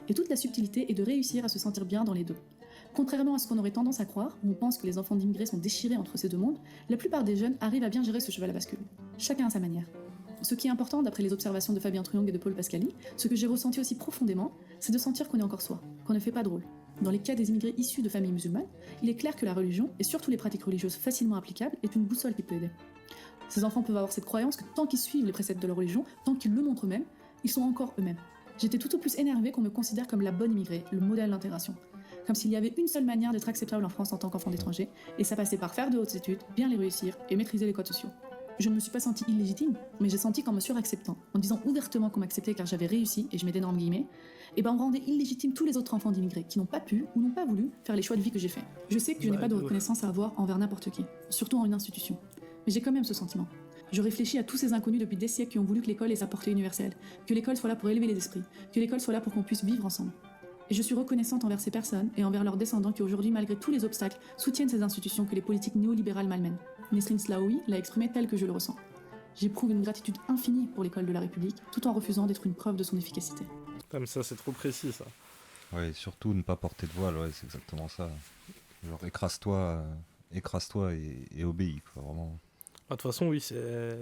Et toute la subtilité est de réussir à se sentir bien dans les deux. Contrairement à ce qu'on aurait tendance à croire, où on pense que les enfants d'immigrés sont déchirés entre ces deux mondes, la plupart des jeunes arrivent à bien gérer ce cheval à bascule. Chacun à sa manière. Ce qui est important d'après les observations de Fabien Truong et de Paul Pascali, ce que j'ai ressenti aussi profondément, c'est de sentir qu'on est encore soi, qu'on ne fait pas de rôle. Dans les cas des immigrés issus de familles musulmanes, il est clair que la religion, et surtout les pratiques religieuses facilement applicables, est une boussole qui peut aider. Ces enfants peuvent avoir cette croyance que tant qu'ils suivent les préceptes de leur religion, tant qu'ils le montrent eux-mêmes, ils sont encore eux-mêmes. J'étais tout au plus énervée qu'on me considère comme la bonne immigrée, le modèle d'intégration. Comme s'il y avait une seule manière d'être acceptable en France en tant qu'enfant d'étranger, et ça passait par faire de hautes études, bien les réussir et maîtriser les codes sociaux. Je ne me suis pas sentie illégitime, mais j'ai senti qu'en me suracceptant, en disant ouvertement qu'on m'acceptait car j'avais réussi, et je mets d'énormes guillemets, et ben on rendait illégitime tous les autres enfants d'immigrés qui n'ont pas pu ou n'ont pas voulu faire les choix de vie que j'ai faits. Je sais que je n'ai pas de reconnaissance à avoir envers n'importe qui, surtout en une institution. Mais j'ai quand même ce sentiment. Je réfléchis à tous ces inconnus depuis des siècles qui ont voulu que l'école ait sa portée universelle, que l'école soit là pour élever les esprits, que l'école soit là pour qu'on puisse vivre ensemble. Et je suis reconnaissante envers ces personnes et envers leurs descendants qui aujourd'hui, malgré tous les obstacles, soutiennent ces institutions que les politiques néolibérales malmènent. Nesrine Slaoui l'a exprimé tel que je le ressens. J'éprouve une gratitude infinie pour l'école de la République, tout en refusant d'être une preuve de son efficacité. Comme ça, c'est trop précis, ça. Ouais, surtout ne pas porter de voile, ouais, c'est exactement ça. Genre, écrase-toi et obéis, quoi, vraiment. De toute façon, oui,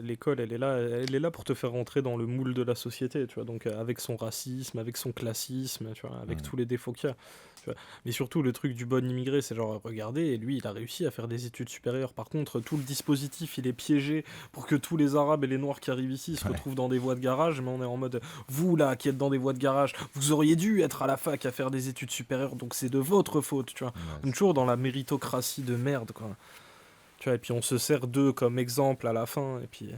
l'école, elle est là pour te faire rentrer dans le moule de la société, tu vois, donc avec son racisme, avec son classisme, tu vois, avec tous les défauts qu'il y a. Tu vois. Mais surtout, le truc du bon immigré, c'est genre, regardez, et lui, il a réussi à faire des études supérieures. Par contre, tout le dispositif, il est piégé pour que tous les Arabes et les Noirs qui arrivent ici se retrouvent dans des voies de garage, mais on est en mode, vous là, qui êtes dans des voies de garage, vous auriez dû être à la fac à faire des études supérieures, donc c'est de votre faute, tu vois. On est toujours dans la méritocratie de merde, quoi. Tu vois, et puis on se sert d'eux comme exemple à la fin, et puis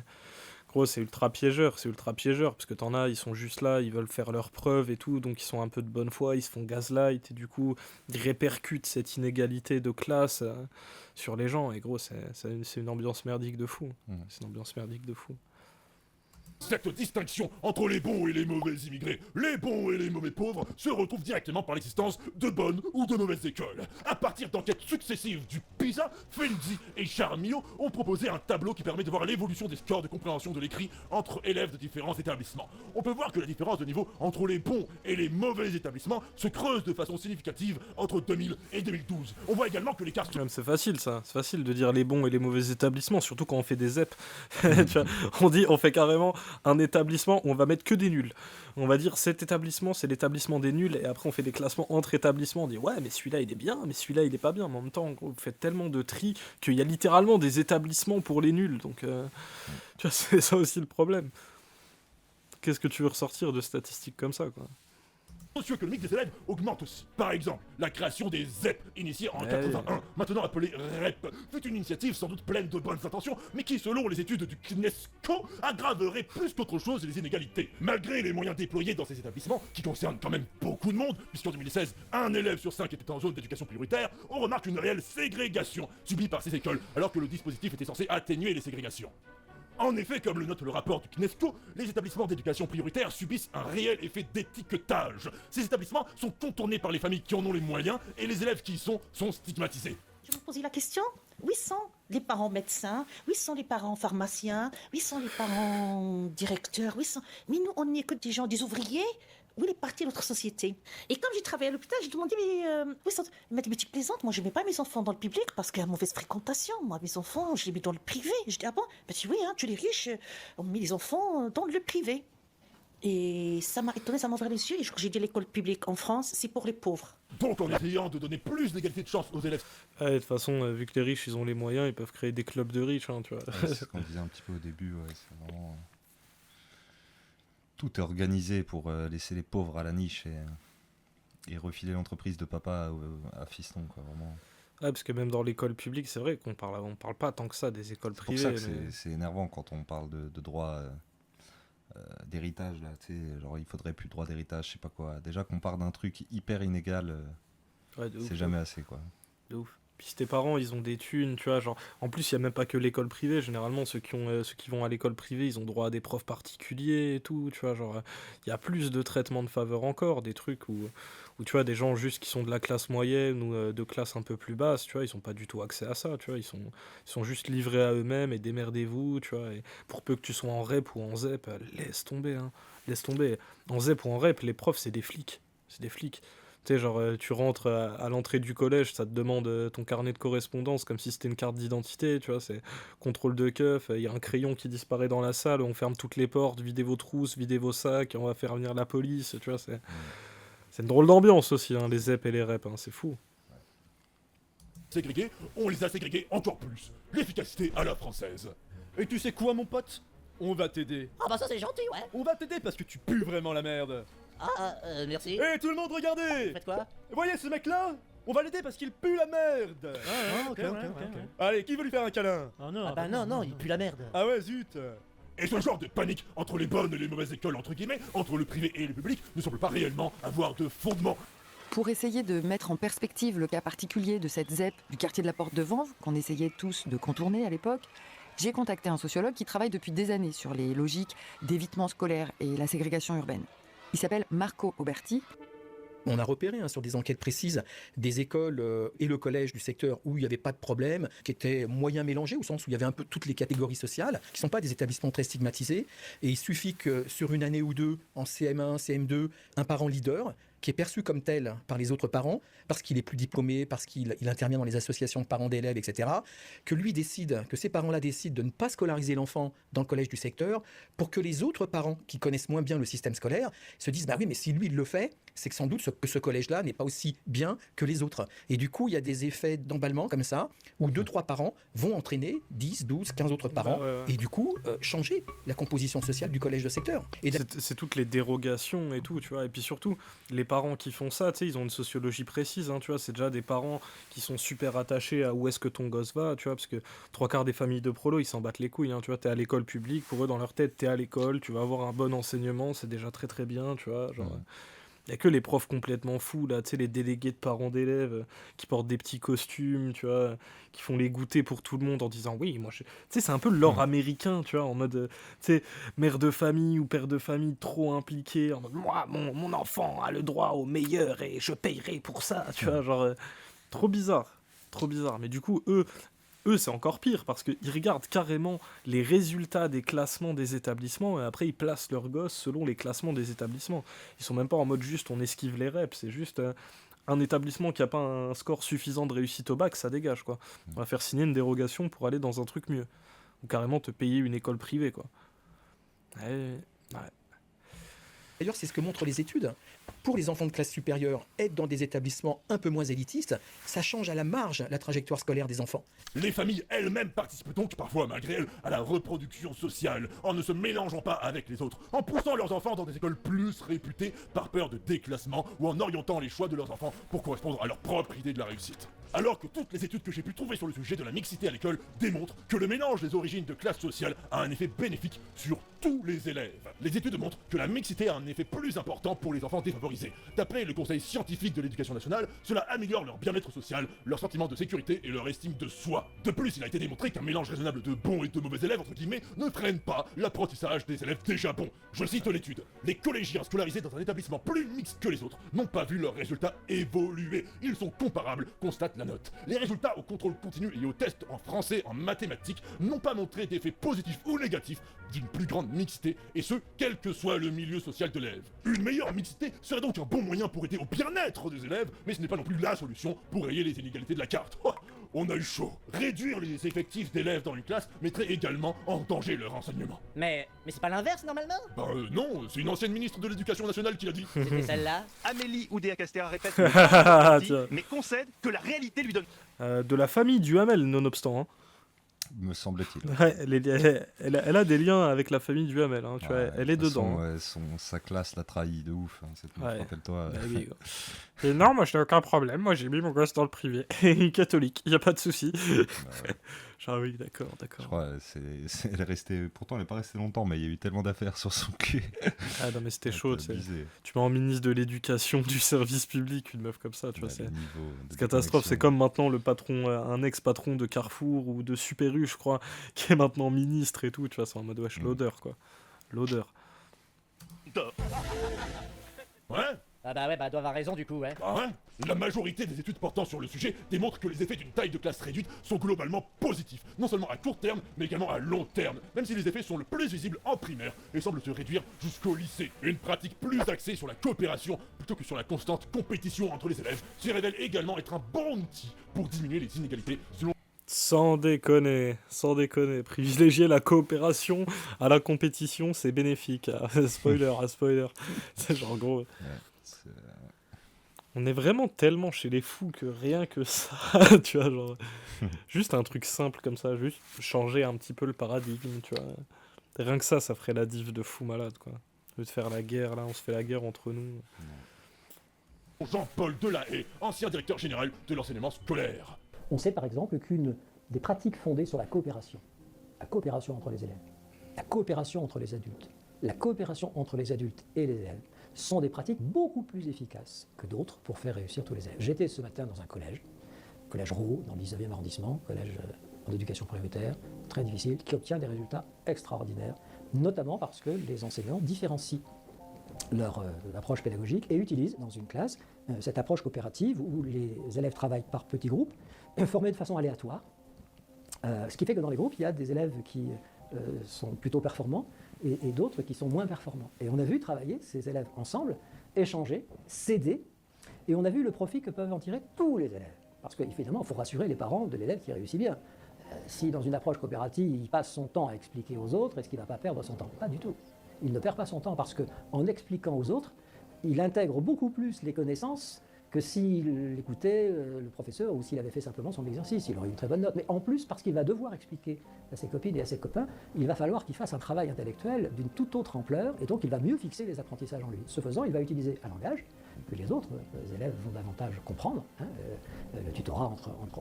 gros c'est ultra piégeur, parce que t'en as, ils sont juste là, ils veulent faire leurs preuves et tout, donc ils sont un peu de bonne foi, ils se font gaslight, et du coup ils répercutent cette inégalité de classe sur les gens, et gros c'est une ambiance merdique de fou, c'est une ambiance merdique de fou. Cette distinction entre les bons et les mauvais immigrés, les bons et les mauvais pauvres, se retrouve directement par l'existence de bonnes ou de mauvaises écoles. À partir d'enquêtes successives du PISA, Fendi et Charmillo ont proposé un tableau qui permet de voir l'évolution des scores de compréhension de l'écrit entre élèves de différents établissements. On peut voir que la différence de niveau entre les bons et les mauvais établissements se creuse de façon significative entre 2000 et 2012. On voit également que l'écart... C'est facile ça, c'est facile de dire les bons et les mauvais établissements, surtout quand on fait des ZEP. Tu vois, on fait carrément un établissement où on va mettre que des nuls. On va dire cet établissement c'est l'établissement des nuls, et après on fait des classements entre établissements, on dit ouais mais celui-là il est bien, mais celui-là il est pas bien, mais en même temps vous faites tellement de tri qu'il y a littéralement des établissements pour les nuls, donc tu vois, c'est ça aussi le problème. Qu'est-ce que tu veux ressortir de statistiques comme ça, quoi? Socio-économique des élèves augmente aussi. Par exemple, la création des ZEP, initiée en 81, maintenant appelée REP, fut une initiative sans doute pleine de bonnes intentions, mais qui, selon les études du CNESCO, aggraverait plus qu'autre chose les inégalités. Malgré les moyens déployés dans ces établissements, qui concernent quand même beaucoup de monde, puisqu'en 2016, un élève sur 5 était en zone d'éducation prioritaire, on remarque une réelle ségrégation subie par ces écoles, alors que le dispositif était censé atténuer les ségrégations. En effet, comme le note le rapport du CNESCO, les établissements d'éducation prioritaire subissent un réel effet d'étiquetage. Ces établissements sont contournés par les familles qui en ont les moyens, et les élèves qui y sont stigmatisés. Je me posais la question, où sont les parents médecins, où sont les parents pharmaciens, où sont les parents directeurs, mais nous on n'est que des gens, des ouvriers. Où est partie notre société? Et quand j'ai travaillé à l'hôpital, j'ai demandé, où sont... Il m'a dit, mais tu plaisantes, moi je ne mets pas mes enfants dans le public parce qu'il y a mauvaise fréquentation. Moi, mes enfants, je les mets dans le privé. Je dis, ah bon? Ben oui, hein, tu les riches, on met les enfants dans le privé. Et ça m'a étonné, ça m'a ouvert les yeux. Et j'ai dit, l'école publique en France, c'est pour les pauvres. Donc en essayant de donner plus d'égalité de chance aux élèves... De toute façon, vu que les riches, ils ont les moyens, ils peuvent créer des clubs de riches, hein, tu vois. Ouais, c'est ce qu'on disait un petit peu au début, ouais, c'est vraiment... Tout est organisé pour laisser les pauvres à la niche et refiler l'entreprise de papa à fiston, quoi, vraiment. Ouais, parce que même dans l'école publique, c'est vrai qu'on parle pas tant que ça des écoles privées. C'est pour ça que c'est énervant quand on parle de droit d'héritage, là, tu sais, genre il faudrait plus de droit d'héritage, je sais pas quoi. Déjà qu'on part d'un truc hyper inégal, ouais, c'est jamais assez, quoi. De ouf. Puis si tes parents, ils ont des thunes, tu vois, genre... En plus, il n'y a même pas que l'école privée. Généralement, ceux qui vont à l'école privée, ils ont droit à des profs particuliers et tout, tu vois, genre... Il y a plus de traitement de faveur encore, des trucs où tu vois, des gens juste qui sont de la classe moyenne ou de classe un peu plus basse, tu vois, ils ont pas du tout accès à ça, tu vois, ils sont juste livrés à eux-mêmes et démerdez-vous, tu vois, et pour peu que tu sois en REP ou en ZEP, laisse tomber, hein, laisse tomber. En ZEP ou en REP, les profs, c'est des flics, c'est des flics. Tu sais, genre, tu rentres à l'entrée du collège, ça te demande ton carnet de correspondance comme si c'était une carte d'identité, tu vois, c'est contrôle de keuf, il y a un crayon qui disparaît dans la salle, on ferme toutes les portes, videz vos trousses, videz vos sacs, on va faire venir la police, tu vois, c'est une drôle d'ambiance aussi, hein, les ZEP et les REP, hein, c'est fou. Ségrégés, on les a ségrégés encore plus. L'efficacité à la française. Et tu sais quoi, mon pote? On va t'aider. Ah bah ça c'est gentil, ouais. On va t'aider parce que tu pues vraiment la merde. Merci. Et tout le monde, regardez! Faites quoi? Vous voyez ce mec-là? On va l'aider parce qu'il pue la merde. Ok. Allez, qui veut lui faire un câlin? Non, il pue la merde. Ah ouais, zut. Et ce genre de panique entre les bonnes et les mauvaises écoles, entre guillemets, entre le privé et le public, ne semble pas réellement avoir de fondement. Pour essayer de mettre en perspective le cas particulier de cette ZEP du quartier de la Porte de Vanves, qu'on essayait tous de contourner à l'époque, j'ai contacté un sociologue qui travaille depuis des années sur les logiques d'évitement scolaire et la ségrégation urbaine. Il s'appelle Marco Oberti. On a repéré sur des enquêtes précises des écoles et le collège du secteur où il n'y avait pas de problème, qui étaient moyen mélangés, au sens où il y avait un peu toutes les catégories sociales, qui ne sont pas des établissements très stigmatisés. Et il suffit que sur une année ou deux, en CM1, CM2, un parent leader, qui est perçu comme tel par les autres parents, parce qu'il est plus diplômé, parce qu'il intervient dans les associations de parents d'élèves, etc., que lui décide, que ces parents-là décident de ne pas scolariser l'enfant dans le collège du secteur, pour que les autres parents, qui connaissent moins bien le système scolaire, se disent « bah oui, mais si lui il le fait, c'est que sans doute que ce collège-là n'est pas aussi bien que les autres ». Et du coup, il y a des effets d'emballement comme ça, où 2-3 parents vont entraîner 10, 12, 15 autres parents, et du coup, changer la composition sociale du collège de secteur. Et c'est toutes les dérogations et tout, tu vois, et puis surtout, les parents qui font ça, tu sais, ils ont une sociologie précise, hein, tu vois, c'est déjà des parents qui sont super attachés à où est-ce que ton gosse va, tu vois, parce que 3/4 des familles de prolos, ils s'en battent les couilles, hein, tu vois, t'es à l'école publique, pour eux, dans leur tête, t'es à l'école, tu vas avoir un bon enseignement, c'est déjà très très bien, tu vois, genre... Il n'y a que les profs complètement fous, là, tu sais, les délégués de parents d'élèves qui portent des petits costumes, tu vois, qui font les goûters pour tout le monde en disant oui, moi je... Tu sais, c'est un peu l'or américain, tu vois, en mode, tu sais, mère de famille ou père de famille trop impliqué, en mode moi, mon enfant a le droit au meilleur et je payerai pour ça, tu vois, genre, trop bizarre, mais du coup, eux, c'est encore pire parce qu'ils regardent carrément les résultats des classements des établissements et après ils placent leurs gosses selon les classements des établissements. Ils sont même pas en mode juste on esquive les reps, c'est juste un établissement qui a pas un score suffisant de réussite au bac, ça dégage quoi. On va faire signer une dérogation pour aller dans un truc mieux. Ou carrément te payer une école privée quoi. Ouais. D'ailleurs, c'est ce que montrent les études. Pour les enfants de classe supérieure, être dans des établissements un peu moins élitistes, ça change à la marge la trajectoire scolaire des enfants. Les familles elles-mêmes participent donc, parfois malgré elles, à la reproduction sociale, en ne se mélangeant pas avec les autres, en poussant leurs enfants dans des écoles plus réputées par peur de déclassement ou en orientant les choix de leurs enfants pour correspondre à leur propre idée de la réussite. Alors que toutes les études que j'ai pu trouver sur le sujet de la mixité à l'école démontrent que le mélange des origines de classe sociale a un effet bénéfique sur tous les élèves. Les études montrent que la mixité a un effet plus important pour les enfants défavorisés. D'après le Conseil scientifique de l'éducation nationale, cela améliore leur bien-être social, leur sentiment de sécurité et leur estime de soi. De plus, il a été démontré qu'un mélange raisonnable de bons et de mauvais élèves, entre guillemets, ne freine pas l'apprentissage des élèves déjà bons. Je cite l'étude. Les collégiens scolarisés dans un établissement plus mixte que les autres n'ont pas vu leurs résultats évoluer. Ils sont comparables, constate la note. Les résultats au contrôle continu et aux tests en français, en mathématiques, n'ont pas montré d'effets positifs ou négatifs d'une plus grande mixité, et ce, quel que soit le milieu social de l'élève. Une meilleure mixité serait donc un bon moyen pour aider au bien-être des élèves, mais ce n'est pas non plus la solution pour rayer les inégalités de la carte. Oh, on a eu chaud. Réduire les effectifs d'élèves dans une classe mettrait également en danger leur enseignement. Mais c'est pas l'inverse normalement? Non, c'est une ancienne ministre de l'Éducation nationale qui l'a dit. C'était celle-là? Amélie Oudéa-Castéra répète mais concède que la réalité lui donne... De la famille Duhamel, nonobstant, hein. Me semble-t-il. Ouais, elle a des liens avec la famille Duhamel, hein, tu vois, elle est dedans. Sa classe l'a trahi de ouf, hein, cette meuf, rappelle-toi. Bah oui, et non, moi je n'ai aucun problème, moi j'ai mis mon gosse dans le privé, catholique, y a pas de souci. Ah oui, d'accord. Je crois, elle est restée. Pourtant, elle n'est pas restée longtemps, mais il y a eu tellement d'affaires sur son cul. Ah non, mais c'était chaud. Tu mets en ministre de l'éducation, du service public, une meuf comme ça, tu vois. C'est catastrophe. C'est comme maintenant le patron, un ex-patron de Carrefour ou de Super U, je crois, qui est maintenant ministre et tout, tu vois. C'est en mode wesh, l'odeur, quoi. L'odeur. Ouais. Ah bah ouais, bah doivent avoir raison du coup, ouais. Ah ouais. La majorité des études portant sur le sujet démontrent que les effets d'une taille de classe réduite sont globalement positifs, non seulement à court terme, mais également à long terme, même si les effets sont le plus visibles en primaire et semblent se réduire jusqu'au lycée. Une pratique plus axée sur la coopération plutôt que sur la constante compétition entre les élèves se révèle également être un bon outil pour diminuer les inégalités selon... Sans déconner, privilégier la coopération à la compétition, c'est bénéfique. Spoiler. C'est genre gros... Ouais, on est vraiment tellement chez les fous que rien que ça, tu vois, genre... juste un truc simple comme ça, juste changer un petit peu le paradigme, tu vois. Rien que ça ferait la diff de fou malade, quoi. Au lieu de faire la guerre, là, on se fait la guerre entre nous. Jean-Paul Delahaye, ancien directeur général de l'enseignement scolaire. On sait par exemple qu'une des pratiques fondées sur la coopération entre les élèves, la coopération entre les adultes, la coopération entre les adultes et les élèves, sont des pratiques beaucoup plus efficaces que d'autres pour faire réussir tous les élèves. J'étais ce matin dans un collège Roux, dans le 19e arrondissement, collège en éducation prioritaire, très difficile, qui obtient des résultats extraordinaires, notamment parce que les enseignants différencient leur approche pédagogique et utilisent dans une classe cette approche coopérative où les élèves travaillent par petits groupes, formés de façon aléatoire, ce qui fait que dans les groupes, il y a des élèves qui sont plutôt performants et d'autres qui sont moins performants. Et on a vu travailler ces élèves ensemble, échanger, s'aider, et on a vu le profit que peuvent en tirer tous les élèves. Parce qu'évidemment, il faut rassurer les parents de l'élève qui réussit bien. Si dans une approche coopérative, il passe son temps à expliquer aux autres, est-ce qu'il ne va pas perdre son temps? Pas du tout. Il ne perd pas son temps parce qu'en expliquant aux autres, il intègre beaucoup plus les connaissances que s'il écoutait le professeur ou s'il avait fait simplement son exercice. Il aurait eu une très bonne note. Mais en plus, parce qu'il va devoir expliquer à ses copines et à ses copains, il va falloir qu'il fasse un travail intellectuel d'une toute autre ampleur et donc il va mieux fixer les apprentissages en lui. Ce faisant, il va utiliser un langage que les autres élèves vont davantage comprendre, le tutorat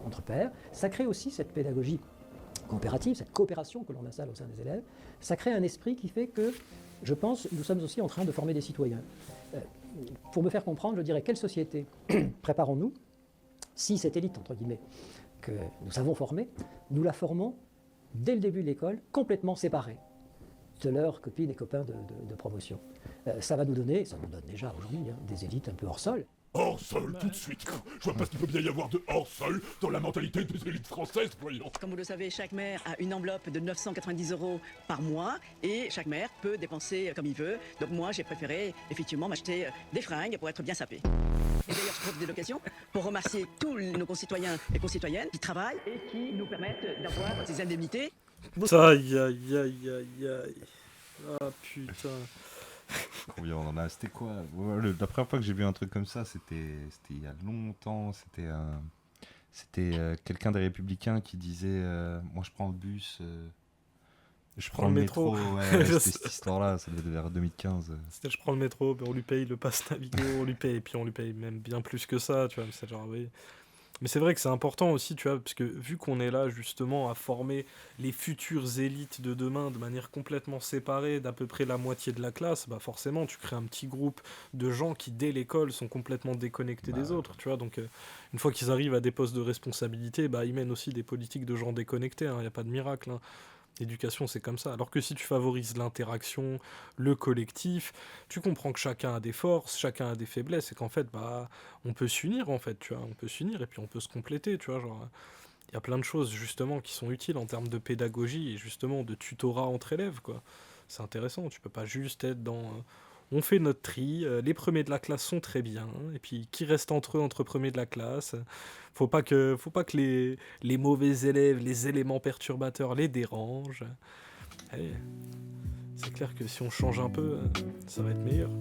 entre pairs. Ça crée aussi cette pédagogie coopérative, cette coopération que l'on installe au sein des élèves. Ça crée un esprit qui fait que, je pense, nous sommes aussi en train de former des citoyens. Pour me faire comprendre, je dirais, quelle société préparons-nous si cette élite, entre guillemets, que nous avons formée, nous la formons dès le début de l'école, complètement séparée de leurs copines et copains de promotion. Ça va nous donner, ça nous donne déjà aujourd'hui, des élites un peu hors sol. Hors sol, tout de suite. Je vois pas ce qu'il peut bien y avoir de hors sol dans la mentalité des élites françaises, voyons. Comme vous le savez, chaque maire a une enveloppe de 990 € par mois et chaque maire peut dépenser comme il veut. Donc moi, j'ai préféré effectivement m'acheter des fringues pour être bien sapé. Et d'ailleurs, je profite de l'occasion pour remercier tous nos concitoyens et concitoyennes qui travaillent et qui nous permettent d'avoir ces indemnités. Aïe. Ah putain. Combien on en a? C'était quoi? La première fois que j'ai vu un truc comme ça, c'était il y a longtemps. C'était quelqu'un des Républicains qui disait moi je prends le bus, je prends le métro. Ouais, c'était cette histoire-là, ça devait être vers 2015. C'était je prends le métro, on lui paye le pass Navigo, on lui paye même bien plus que ça, tu vois. C'est genre, oui. Mais c'est vrai que c'est important aussi, tu vois, parce que vu qu'on est là justement à former les futures élites de demain de manière complètement séparée d'à peu près la moitié de la classe, bah forcément tu crées un petit groupe de gens qui dès l'école sont complètement déconnectés des autres, tu vois. Donc une fois qu'ils arrivent à des postes de responsabilité, bah ils mènent aussi des politiques de gens déconnectés, il n'y a pas de miracle. L'éducation, c'est comme ça. Alors que si tu favorises l'interaction, le collectif, tu comprends que chacun a des forces, chacun a des faiblesses, et qu'en fait, bah, on peut s'unir, en fait, tu vois. On peut s'unir et puis on peut se compléter, tu vois. Genre, il y a plein de choses, justement, qui sont utiles en termes de pédagogie et justement de tutorat entre élèves, quoi. C'est intéressant. Tu peux pas juste être dans... on fait notre tri, les premiers de la classe sont très bien, et puis qui reste entre premiers de la classe. Faut pas que les mauvais élèves, les éléments perturbateurs les dérangent. Allez, c'est clair que si on change un peu, ça va être meilleur.